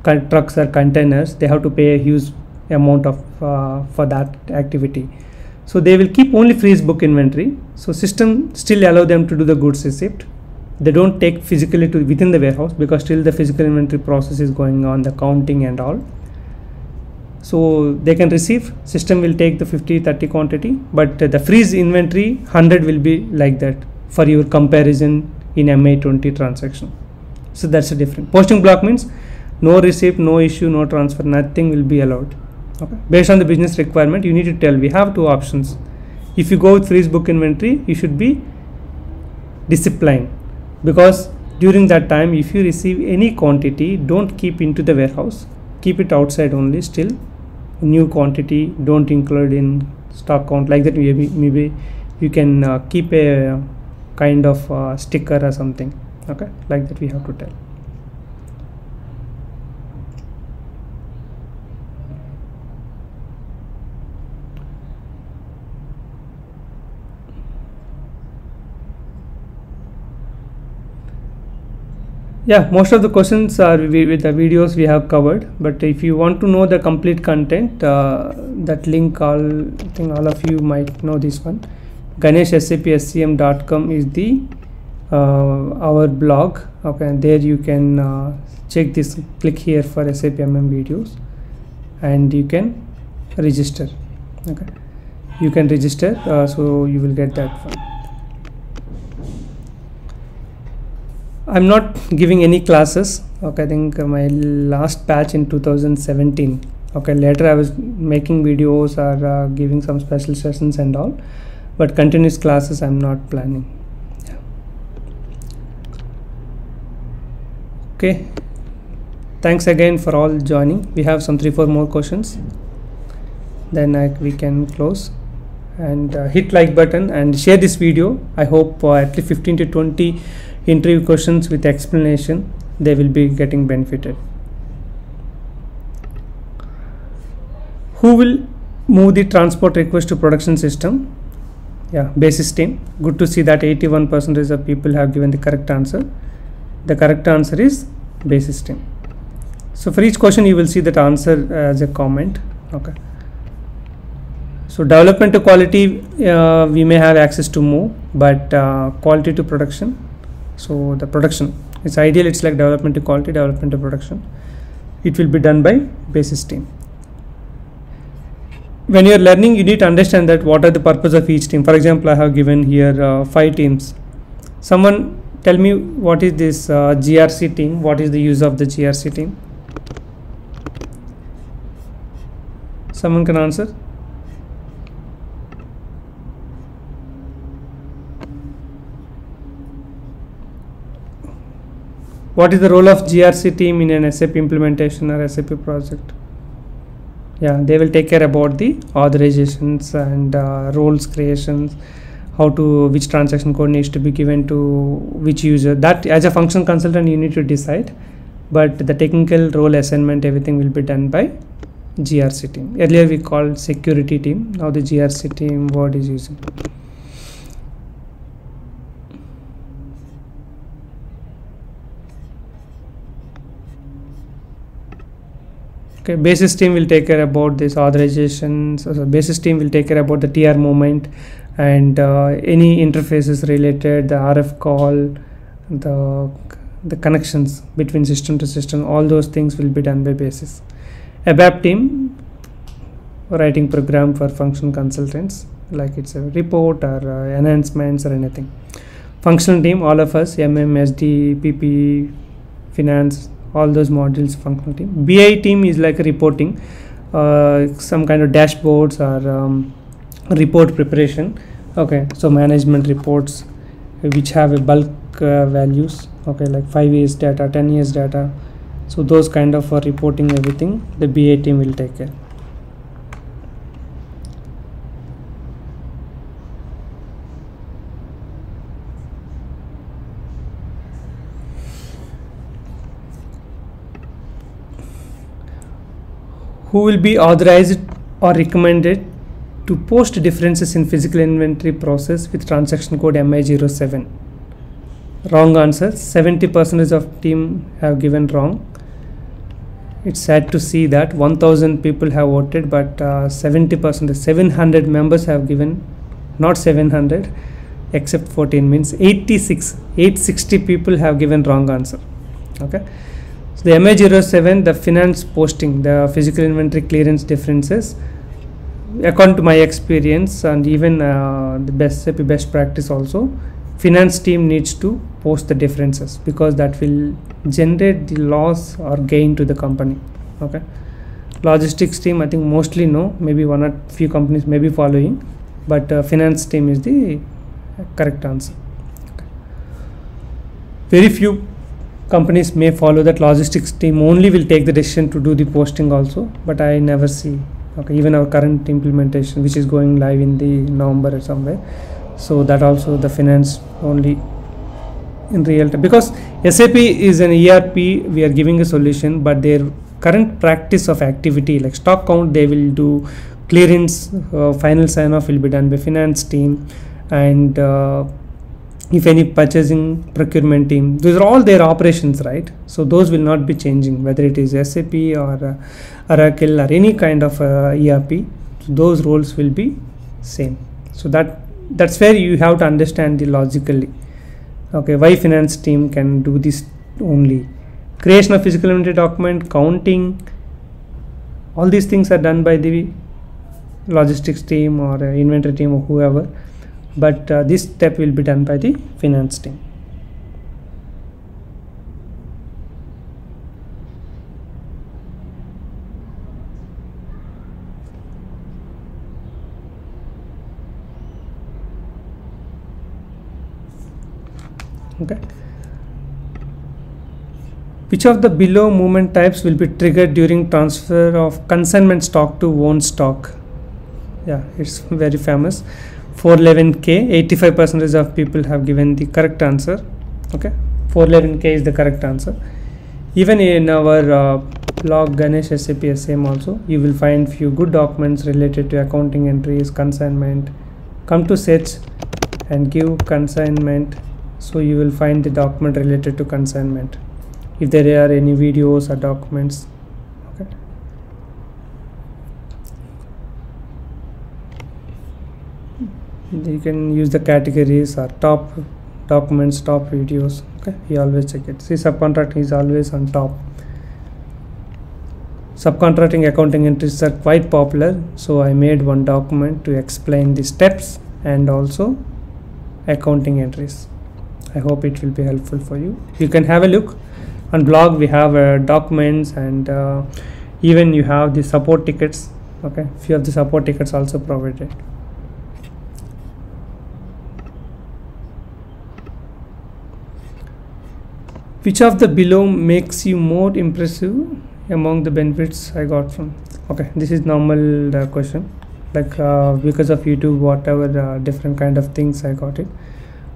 Trucks or containers, they have to pay a huge amount of for that activity. So they will keep only freeze book inventory. So system still allow them to do the goods receipt. They don't take physically to within the warehouse because still the physical inventory process is going on, the counting and all. So they can receive, system will take the 50-30 quantity, but the freeze inventory 100 will be like that for your comparison in MA20 transaction. So that's a different. Posting block means no receipt, no issue, no transfer, nothing will be allowed. Okay. Based on the business requirement, you need to tell. We have 2 options. If you go with freeze book inventory, you should be disciplined, because during that time, if you receive any quantity, don't keep into the warehouse, keep it outside only. Still new quantity don't include in stock count, like that. Maybe you can keep a kind of sticker or something. Okay, like that we have to tell. Yeah, most of the questions are with the videos we have covered, but if you want to know the complete content, that link, I think all of you might know this one. ganeshsapsm.com is the our blog. Okay, and there you can check this, click here for SAP MM videos, and you can register. Okay, you can register, so you will get that one. I'm not giving any classes. Okay, I think my last batch in 2017. Okay, later I was making videos or giving some special sessions and all, but continuous classes I'm not planning. Yeah. Okay, thanks again for all joining. We have some 3-4 more questions. then we can close, and hit like button and share this video. I hope at least 15 to 20 interview questions with explanation, they will be getting benefited. Who will move the transport request to production system? Yeah, basis team. Good to see that 81% of people have given the correct answer. The correct answer is basis team. So for each question you will see that answer as a comment. Okay. So development to quality, we may have access to move, but quality to production. So the production, it's ideal, it's like development to quality, development to production. It will be done by basis team. When you are learning, you need to understand that what are the purpose of each team. For example, I have given here 5 teams. Someone tell me what is this GRC team, what is the use of the GRC team? Someone can answer? What is the role of GRC team in an SAP implementation or SAP project? Yeah, they will take care about the authorizations and roles creations, which transaction code needs to be given to which user. That as a function consultant you need to decide, but the technical role assignment, everything will be done by GRC team. Earlier we called security team, now the GRC team word is using. Okay, basis team will take care about this authorizations. So basis team will take care about the TR movement and any interfaces related, the RF call, the connections between system to system, all those things will be done by basis. ABAP team, writing program for function consultants, like it's a report or enhancements or anything. Functional team, all of us, MM, SD, PP, finance, all those modules, functional team. BI team is like a reporting, some kind of dashboards or report preparation. Okay, so management reports which have a bulk values, okay, like 5 years data, 10 years data. So those kind of reporting, everything the BI team will take care. Who will be authorized or recommended to post differences in physical inventory process with transaction code MI07? Wrong answer. 70% of team have given wrong. It's sad to see that 1000 people have voted, but 70%, 700 members have given, not 700 except 14, means 860 people have given wrong answer. Okay. The MI07, the finance posting, the physical inventory clearance differences, according to my experience and even the best practice also, finance team needs to post the differences because that will generate the loss or gain to the company. Okay. Logistics team, I think mostly no, maybe one or few companies may be following, but finance team is the correct answer. Okay. Very few companies may follow that. Logistics team only will take the decision to do the posting also, but I never see. Okay, even our current implementation which is going live in the November or somewhere, so that also the finance only in real time, because SAP is an ERP, we are giving a solution, but their current practice of activity like stock count, they will do clearance, final sign off will be done by finance team, and if any purchasing, procurement team, those are all their operations, right? So those will not be changing, whether it is SAP or Oracle or any kind of ERP, so those roles will be same. So that's where you have to understand the logically. Okay, why finance team can do this only. Creation of physical inventory document, counting, all these things are done by the logistics team or inventory team or whoever. But this step will be done by the finance team. Okay. Which of the below movement types will be triggered during transfer of consignment stock to own stock? Yeah, it's very famous. 411k, 85% of people have given the correct answer. Okay, 411k is the correct answer. Even in our blog Ganesh SAP SM also, you will find few good documents related to accounting entries, consignment. Come to search and give consignment, so you will find the document related to consignment, if there are any videos or documents. Okay, you can use the categories or top documents, top videos. Okay, you always check it. See, subcontracting is always on top. Subcontracting accounting entries are quite popular, so I made one document to explain the steps and also accounting entries. I hope it will be helpful for you. You can have a look on blog. We have documents, and even you have the support tickets. Okay, few of the support tickets also provided. Which of the below makes you more impressive among the benefits I got from? Okay, this is normal question, like because of YouTube, whatever different kind of things I got it.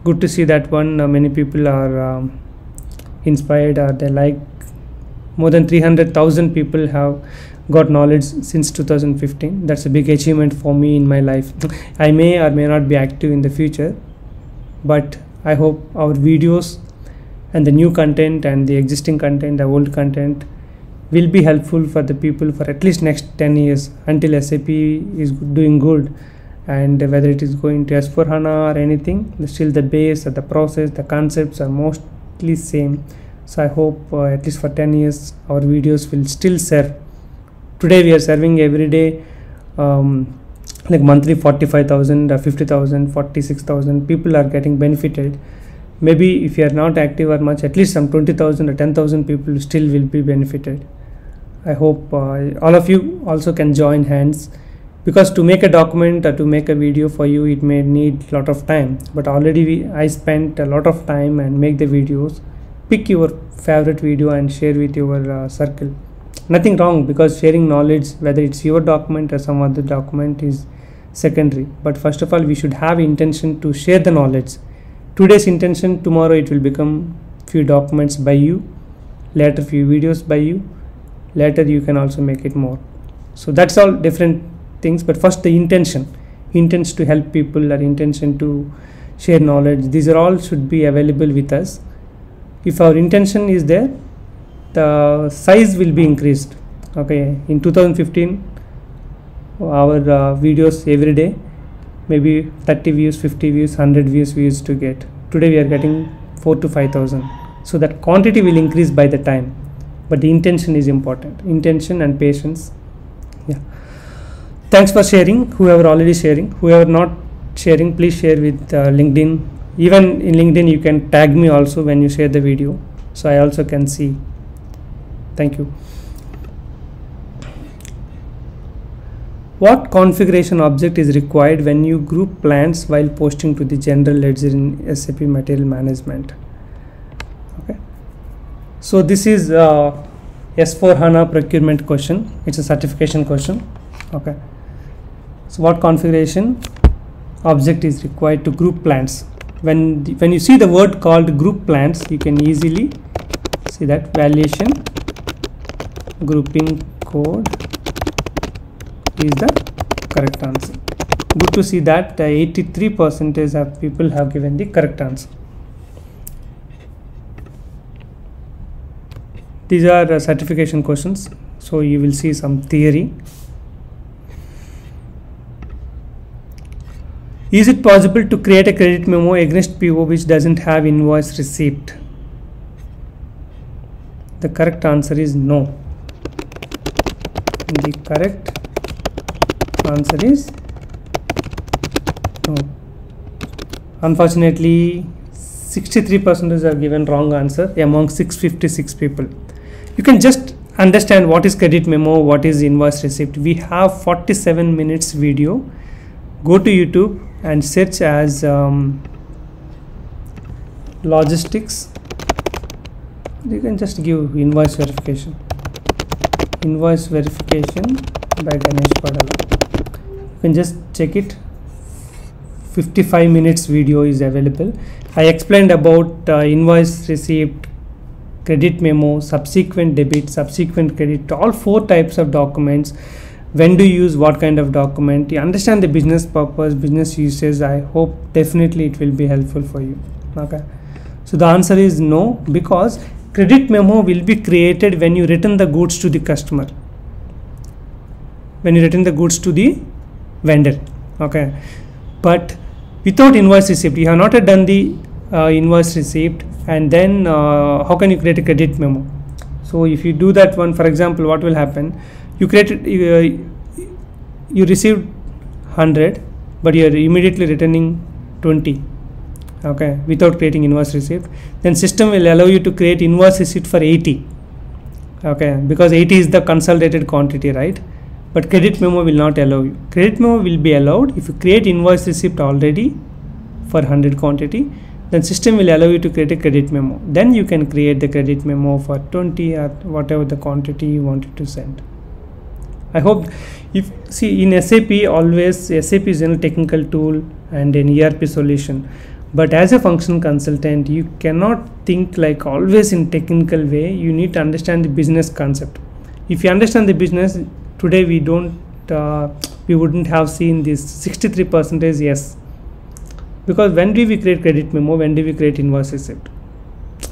Good to see that one. Many people are inspired, or they like. More than 300,000 people have got knowledge since 2015. That's a big achievement for me in my life. I may or may not be active in the future, but I hope our videos and the new content and the existing content, the old content, will be helpful for the people for at least next 10 years until SAP is doing good. And whether it is going to S4hana or anything, still the base or the process, the concepts are mostly same. So I hope at least for 10 years our videos will still serve. Today we are serving every day like monthly 45,000, 50,000, 46,000 people are getting benefited. Maybe if you are not active or much, at least some 20,000 or 10,000 people still will be benefited. I hope all of you also can join hands, because to make a document or to make a video for you, it may need a lot of time, but already I spent a lot of time and make the videos. Pick your favorite video and share with your circle. Nothing wrong, because sharing knowledge, whether it's your document or some other document, is secondary. But first of all, we should have intention to share the knowledge. Today's intention, tomorrow it will become few documents by you, later few videos by you, later you can also make it more. So that's all different things, but first the intention to help people, or intention to share knowledge, these are all should be available with us. If our intention is there, the size will be increased. Okay, in 2015 our videos every day, maybe 30 views, 50 views, 100 views we used to get. Today we are getting 4 to 5,000. So that quantity will increase by the time, but the intention is important. Intention and patience. Yeah. Thanks for sharing. Whoever already sharing, whoever not sharing, please share with LinkedIn. Even in LinkedIn you can tag me also when you share the video, so I also can see. Thank you. What configuration object is required when you group plans while posting to the general ledger in SAP Material Management? Okay, so this is S4hana procurement question. It's a certification question. Okay, so what configuration object is required to group plans? When you see the word called group plans, you can easily see that valuation grouping code is the correct answer. Good to see that 83% of people have given the correct answer. These are certification questions, so you will see some theory. Is it possible to create a credit memo against PO which doesn't have invoice receipt? The correct answer is no. The correct answer is no. Unfortunately, 63% have given wrong answer among 656 people. You can just understand what is credit memo, what is invoice receipt. We have 47 minutes video. Go to YouTube and search as logistics. You can just give invoice verification. Invoice verification by Ganesh. You can just check it. 55 minutes video is available. I explained about invoice receipt, credit memo, subsequent debit, subsequent credit, all 4 types of documents. When do you use what kind of document? You understand the business purpose, business uses. I hope definitely it will be helpful for you. Okay, so the answer is no, because credit memo will be created when you return the goods to the customer, when you return the goods to the vendor. Okay, but without invoice receipt, you have not done the invoice receipt, and then how can you create a credit memo? So if you do that one, for example, what will happen? You created, you received 100, but you are immediately returning 20. Okay, without creating invoice receipt. Then system will allow you to create invoice receipt for 80. Okay, because 80 is the consolidated quantity, right? But credit memo will not allow you. Credit memo will be allowed if you create invoice receipt already for 100 quantity. Then system will allow you to create a credit memo. Then you can create the credit memo for 20 or whatever the quantity you wanted to send. I hope, if see in SAP, always SAP is a technical tool and an ERP solution, but as a function consultant you cannot think like always in technical way. You need to understand the business concept. If you understand the business, today we wouldn't have seen this 63%. Yes, because when do we create credit memo, when do we create invoice receipt?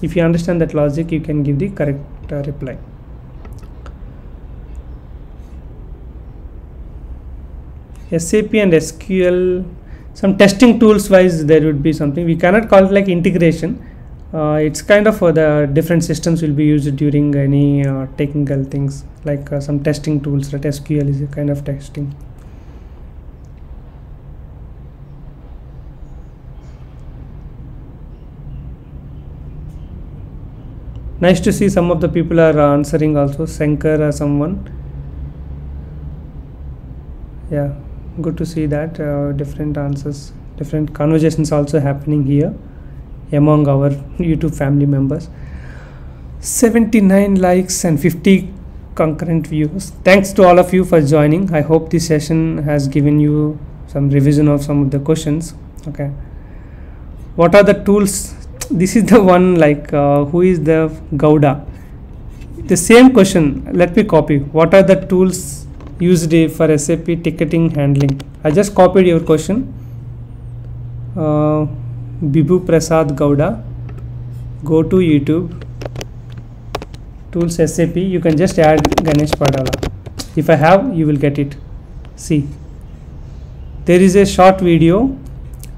If you understand that logic, you can give the correct reply. SAP and SQL, some testing tools wise there would be something. We cannot call it like integration. It's kind of the different systems will be used during any technical things, like some testing tools. That SQL is a kind of testing. Nice to see some of the people are answering also. Shankar or someone. Yeah, good to see that different answers, different conversations also happening here among our YouTube family members. 79 likes and 50 concurrent views. Thanks to all of you for joining. I hope this session has given you some revision of some of the questions. Okay, what are the tools? This is the one, like who is the Gouda? The same question, let me copy. What are the tools used for SAP ticketing handling? I just copied your question. Bibu Prasad Gouda. Go to YouTube, tools SAP. You can just add Ganesh Padala. If I have, you will get it. See, there is a short video,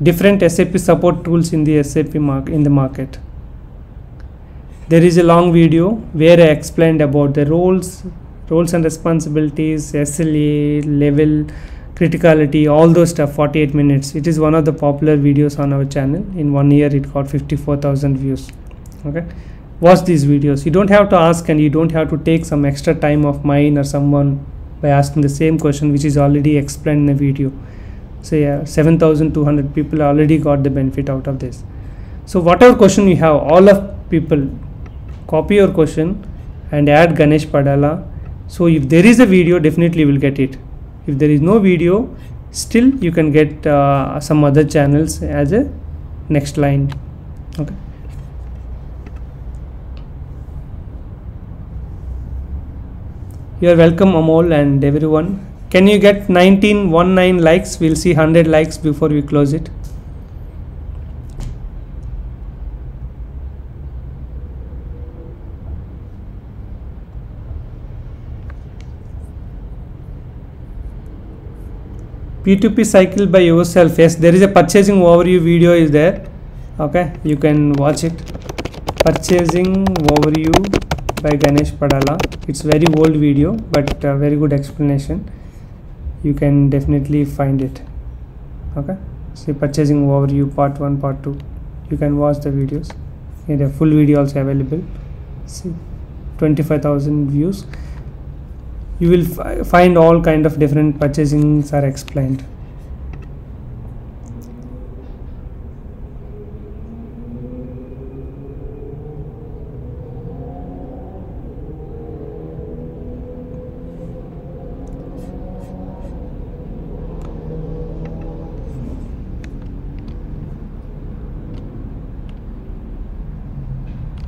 different SAP support tools in the SAP market. There is a long video where I explained about the roles and responsibilities, SLA, level, criticality, all those stuff. 48 minutes. It is one of the popular videos on our channel. In 1 year it got 54,000 views. Okay, watch these videos. You don't have to ask, and you don't have to take some extra time of mine or someone by asking the same question which is already explained in the video. So yeah, 7,200 people already got the benefit out of this. So whatever question you have, all of people copy your question and add Ganesh Padala. So if there is a video, definitely you will get it. If there is no video, still you can get some other channels as a next line. Okay. You are welcome, Amol and everyone. Can you get 19 likes? We'll see 100 likes before we close it. P2P cycle by yourself. Yes, there is a purchasing overview video is there. Okay, you can watch it. Purchasing overview by Ganesh Padala. It's very old video, but very good explanation. You can definitely find it. Okay, see purchasing overview part 1, part 2. You can watch the videos. Okay, the full video also available. See, 25,000 views. You will find all kind of different purchasings are explained.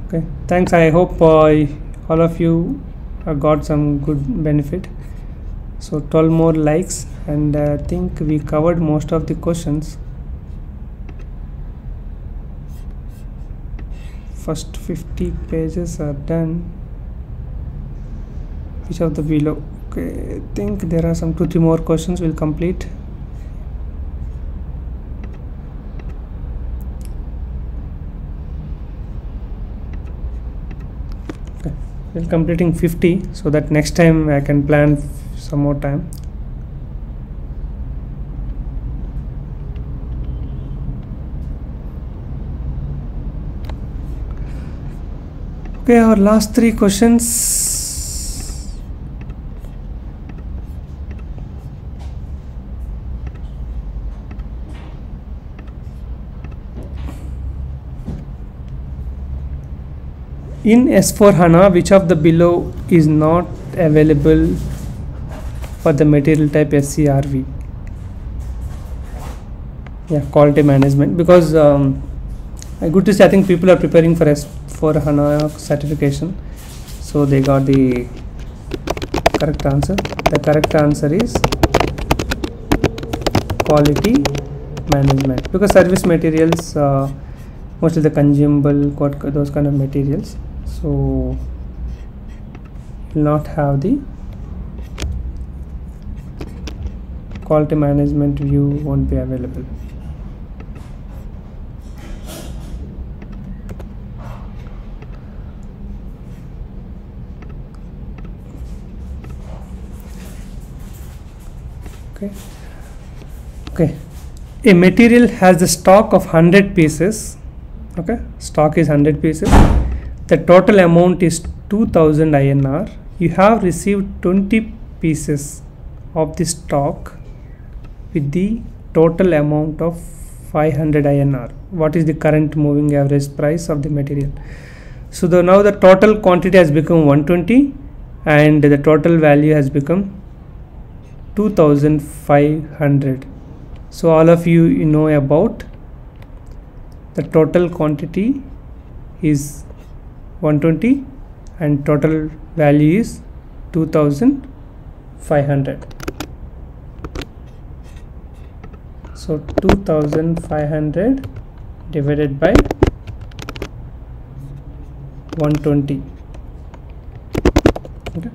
Okay, thanks. I hope all of you got some good benefit. So 12 more likes, and I think we covered most of the questions. First 50 pages are done. Which of the below? Okay, I think there are some 2-3 more questions we'll complete. Okay, we're completing 50, so that next time I can plan some more time. Okay, our last 3 questions. In S4hana, which of the below is not available for the material type SCRV? Yeah, quality management. Because good to see, I think people are preparing for S4hana certification, so they got the correct answer. The correct answer is quality management, because service materials, mostly the consumable, those kind of materials, so will not have the quality management view, won't be available. Okay, a material has the stock of 100 pieces. Okay, stock is 100 pieces. The total amount is 2000 INR. You have received 20 pieces of the stock with the total amount of 500 INR. What is the current moving average price of the material? So now the total quantity has become 120 and the total value has become 2500. So all of you know about the total quantity is 120 and total value is 2500. So 2500 divided by 120. Okay,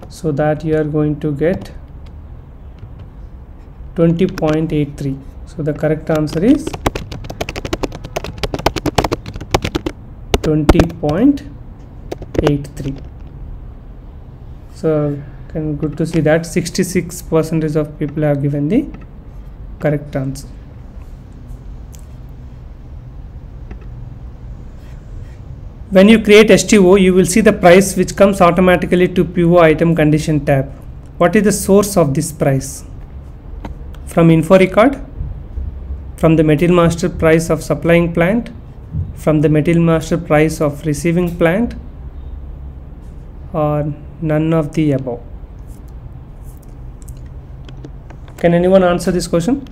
so that you are going to get 20.83. so the correct answer is 20.83. so good to see that 66% of people have given the correct answer. When you create STO, you will see the price which comes automatically to PO item condition tab. What is the source of this price? From info record, from the material master price of supplying plant, from the material master price of receiving plant, or none of the above? Can anyone answer this question?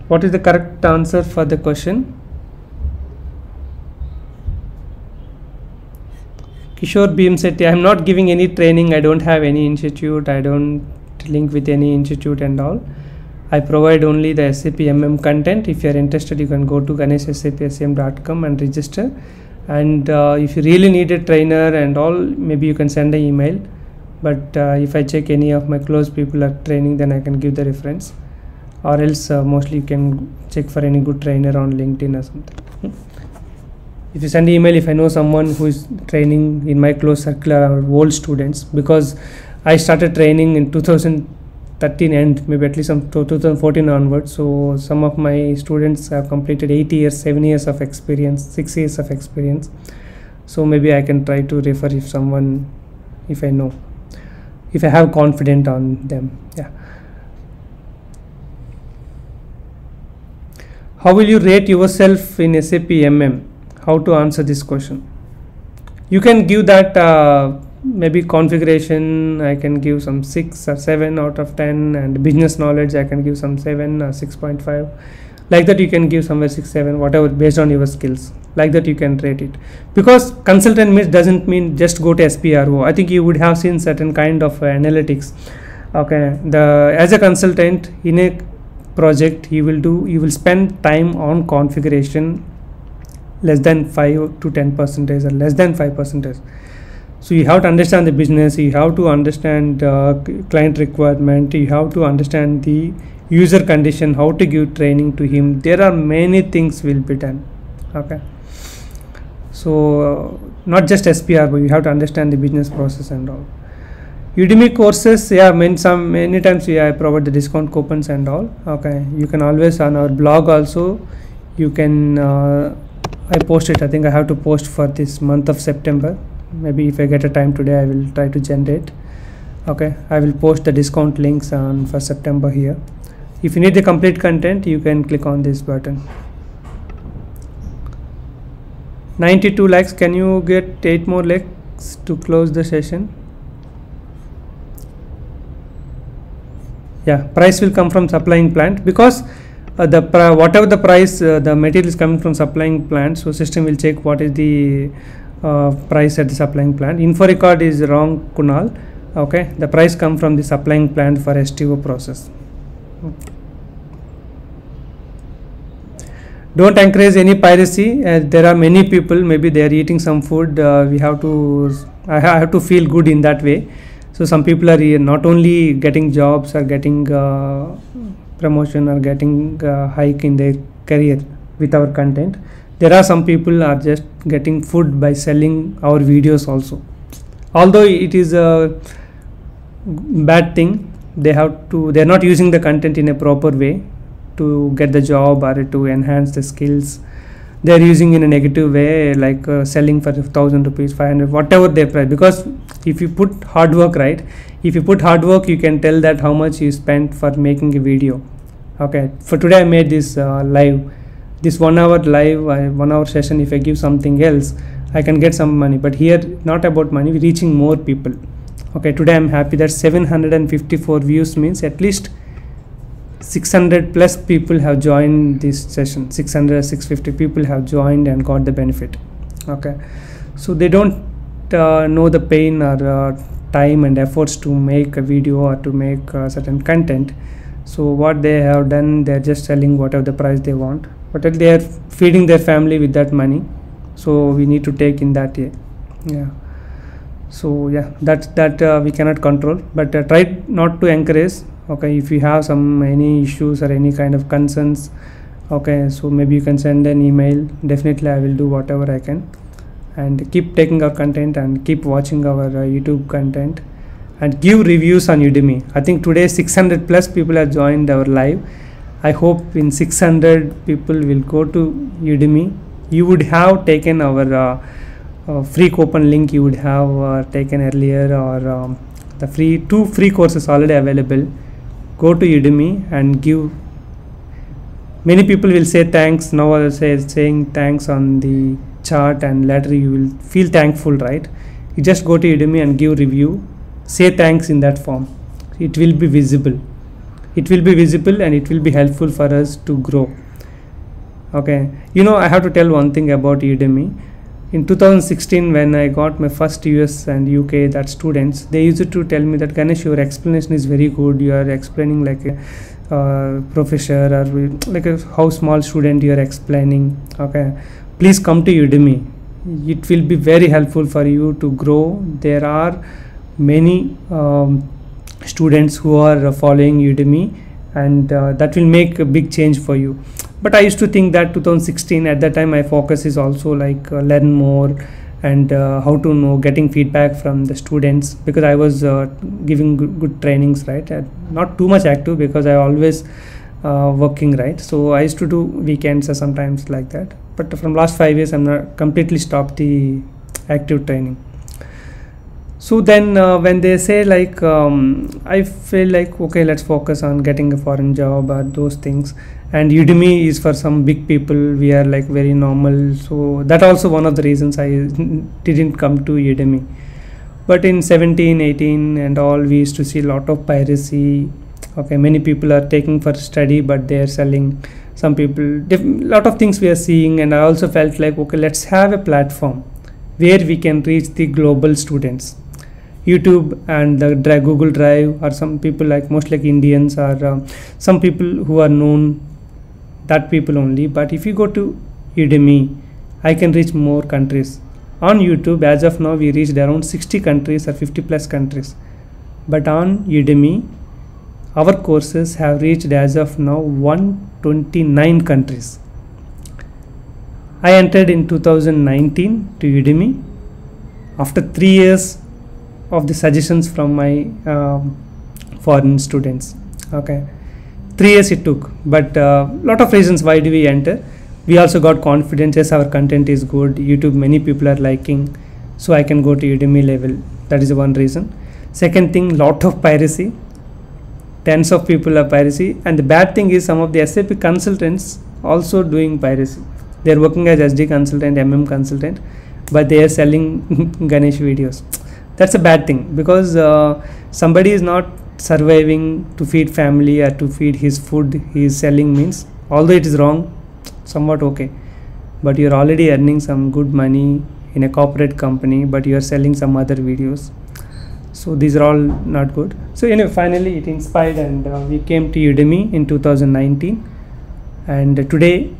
What is the correct answer for the question? Kishore Bhimsetti, I am not giving any training, I don't have any institute, I don't link with any institute and all. I provide only the SAP MM content. If you are interested, you can go to ganeshsapsm.com and register. And if you really need a trainer and all, maybe you can send an email. But if I check any of my close people are training, then I can give the reference. Or else mostly you can check for any good trainer on LinkedIn or something. If you send an email, if I know someone who is training in my close circle or old students, because I started training in 2013 and maybe at least some 2014 onwards. So some of my students have completed 8 years, 7 years of experience, 6 years of experience. So maybe I can try to refer if someone, if I know, if I have confidence on them. Yeah. How will you rate yourself in SAP MM? How to answer this question? You can give that maybe configuration I can give some 6 or 7 out of 10, and business knowledge I can give some 7 or 6.5. Like that you can give somewhere 6, 7, whatever, based on your skills. Like that you can rate it. Because consultant means doesn't mean just go to SPRO. I think you would have seen certain kind of analytics. Okay, as a consultant in a project, you will spend time on configuration less than 5 to 10% or less than 5%. So you have to understand the business, you have to understand client requirement, you have to understand the user condition, how to give training to him. There are many things will be done. Okay, so not just SPR, but you have to understand the business process and all. Udemy courses, yeah, many times I provide the discount coupons and all. Okay, you can always on our blog also, you can I post it. I think I have to post for this month of September. Maybe if I get a time today, I will try to generate. Okay, I will post the discount links on for September here. If you need the complete content, you can click on this button. 92 likes. Can you get 8 more likes to close the session? Yeah, price will come from supplying plant, because whatever the price, the material is coming from supplying plant, so system will check what is the price at the supplying plant. Info record is wrong, Kunal. Okay, the price come from the supplying plant for STO process. Don't encourage any piracy. There are many people, maybe they are eating some food. I have to feel good in that way. So some people are not only getting jobs or getting promotion or getting hike in their career with our content. There are some people are just getting food by selling our videos also. Although it is a bad thing, they're not using the content in a proper way to get the job or to enhance the skills. They're using in a negative way, like selling for 1,000 rupees, 500, whatever their price. Because if you put hard work, right? If you put hard work, you can tell that how much you spent for making a video. Okay, for today I made this live, this 1 hour live, 1 hour session. If I give something else, I can get some money. But here, not about money, we're reaching more people. Okay, today I'm happy that 754 views means at least 600 plus people have joined this session. 650 people have joined and got the benefit. Okay, so they don't know the pain or time and efforts to make a video or to make certain content. So what they have done, they're just selling whatever the price they want, but they are feeding their family with that money. So we need to take in that. Yeah, so yeah, that we cannot control, but try not to encourage. Okay, if you have any issues or any kind of concerns, okay, so maybe you can send an email. Definitely I will do whatever I can, and keep taking our content and keep watching our YouTube content and give reviews on Udemy. I think today 600 plus people have joined our live. I hope in 600 people will go to Udemy. You would have taken our free coupon link, you would have taken earlier, or the two free courses already available. Go to Udemy and give. Many people will say thanks. Now I saying thanks on the chat, and later you will feel thankful, right? You just go to Udemy and give review. Say thanks in that form. It will be visible. It will be visible and it will be helpful for us to grow. Okay. I have to tell one thing about Udemy. In 2016, when I got my first US and UK students, they used to tell me that, Ganesh, your explanation is very good. You are explaining like a professor, or like a how small student you are explaining. Okay, please come to Udemy. It will be very helpful for you to grow. There are many students who are following Udemy, and that will make a big change for you. But I used to think that 2016, at that time my focus is also like learn more and how to know, getting feedback from the students, because I was giving good trainings, right? Not too much active because I always working, right? So I used to do weekends or sometimes like that. But from last 5 years, I'm not completely stopped the active training. So then when they say like I feel like, okay, let's focus on getting a foreign job or those things, and Udemy is for some big people. We are like very normal. So that also one of the reasons I didn't come to Udemy. But in 17, 18 and all, we used to see a lot of piracy. Okay, many people are taking for study, but they are selling. Some people, lot of things we are seeing, and I also felt like, okay, let's have a platform where we can reach the global students. YouTube and the Google Drive, or some people like most like Indians, or some people who are known, that people only. But if you go to Udemy, I can reach more countries. On YouTube, as of now, we reached around 60 countries or 50 plus countries. But on Udemy, our courses have reached as of now 129 countries. I entered in 2019 to Udemy after 3 years of the suggestions from my foreign students. Okay, 3 years it took, but lot of reasons why do we enter. We also got confidence, yes, our content is good, YouTube many people are liking, so I can go to Udemy level. That is one reason. Second thing, lot of piracy, tens of people are piracy, and the bad thing is some of the SAP consultants also doing piracy. They are working as SD consultant, MM consultant, but they are selling Ganesh videos. That's a bad thing, because somebody is not surviving to feed family or to feed his food, he is selling, means although it is wrong, somewhat okay, but you are already earning some good money in a corporate company, but you are selling some other videos. So these are all not good. So anyway, finally it inspired, and we came to Udemy in 2019, and today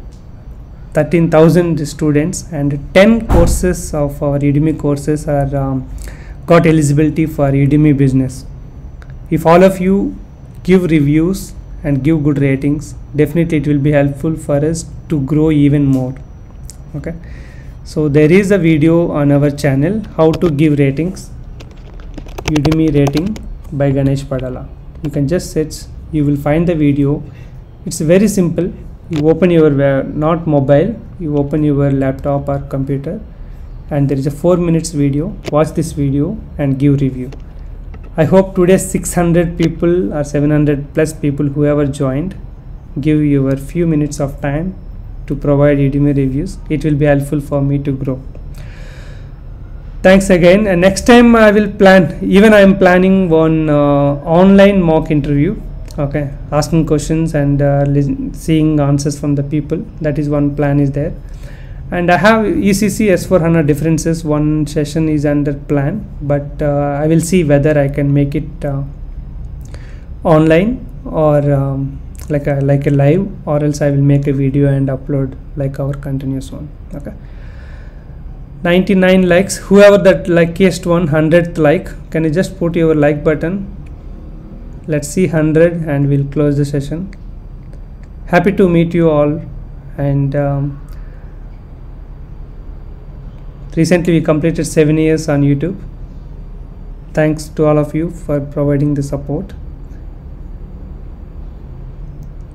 13,000 students and 10 courses of our Udemy courses are got eligibility for Udemy Business. If all of you give reviews and give good ratings, definitely it will be helpful for us to grow even more. Okay, so there is a video on our channel, how to give ratings, Udemy rating by Ganesh Padala. You can just search, you will find the video. It's very simple. You open your not mobile, you open your laptop or computer, and there is a 4 minutes video. Watch this video and give review. I hope today 600 people or 700 plus people whoever joined, give your few minutes of time to provide Udemy reviews. It will be helpful for me to grow. Thanks again, and next time I will plan, even I am planning one online mock interview. Okay, asking questions and seeing answers from the people. That is one plan is there. And I have ECC S4hana differences, one session is under plan, but I will see whether I can make it online or like a live, or else I will make a video and upload like our continuous one. Okay, 99 likes. Whoever that luckiest one, 100th like, can you just put your like button? Let's see 100 and we'll close the session. Happy to meet you all, and recently we completed 7 years on YouTube. Thanks to all of you for providing the support.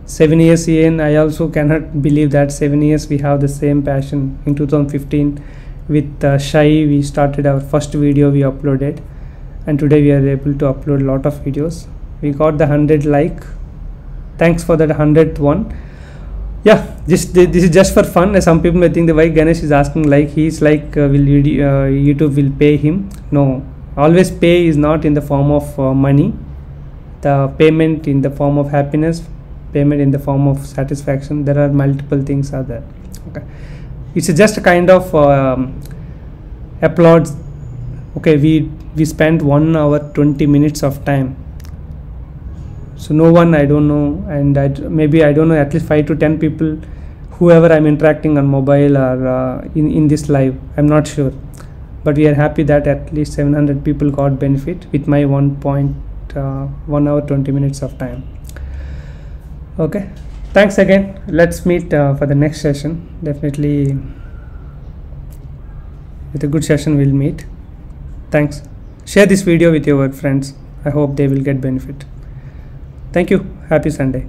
7 years in, I also cannot believe that 7 years we have the same passion. In 2015 with Shai we started our first video we uploaded, and today we are able to upload a lot of videos. We got the 100 like. Thanks for that 100th one. Yeah, this is just for fun. Some people may think the why Ganesh is asking like, he's like will YouTube will pay him. No, always pay is not in the form of money. The payment in the form of happiness, payment in the form of satisfaction. There are multiple things are there. Okay, it's just a kind of applause. Okay, we spent 1 hour 20 minutes of time. So no one, I don't know, and maybe I don't know, at least 5 to 10 people, whoever I'm interacting on mobile or in this live, I'm not sure, but we are happy that at least 700 people got benefit with my 1 hour 20 minutes of time. Okay, thanks again. Let's meet for the next session. Definitely with a good session we'll meet. Thanks. Share this video with your friends. I hope they will get benefit. Thank you. Happy Sunday.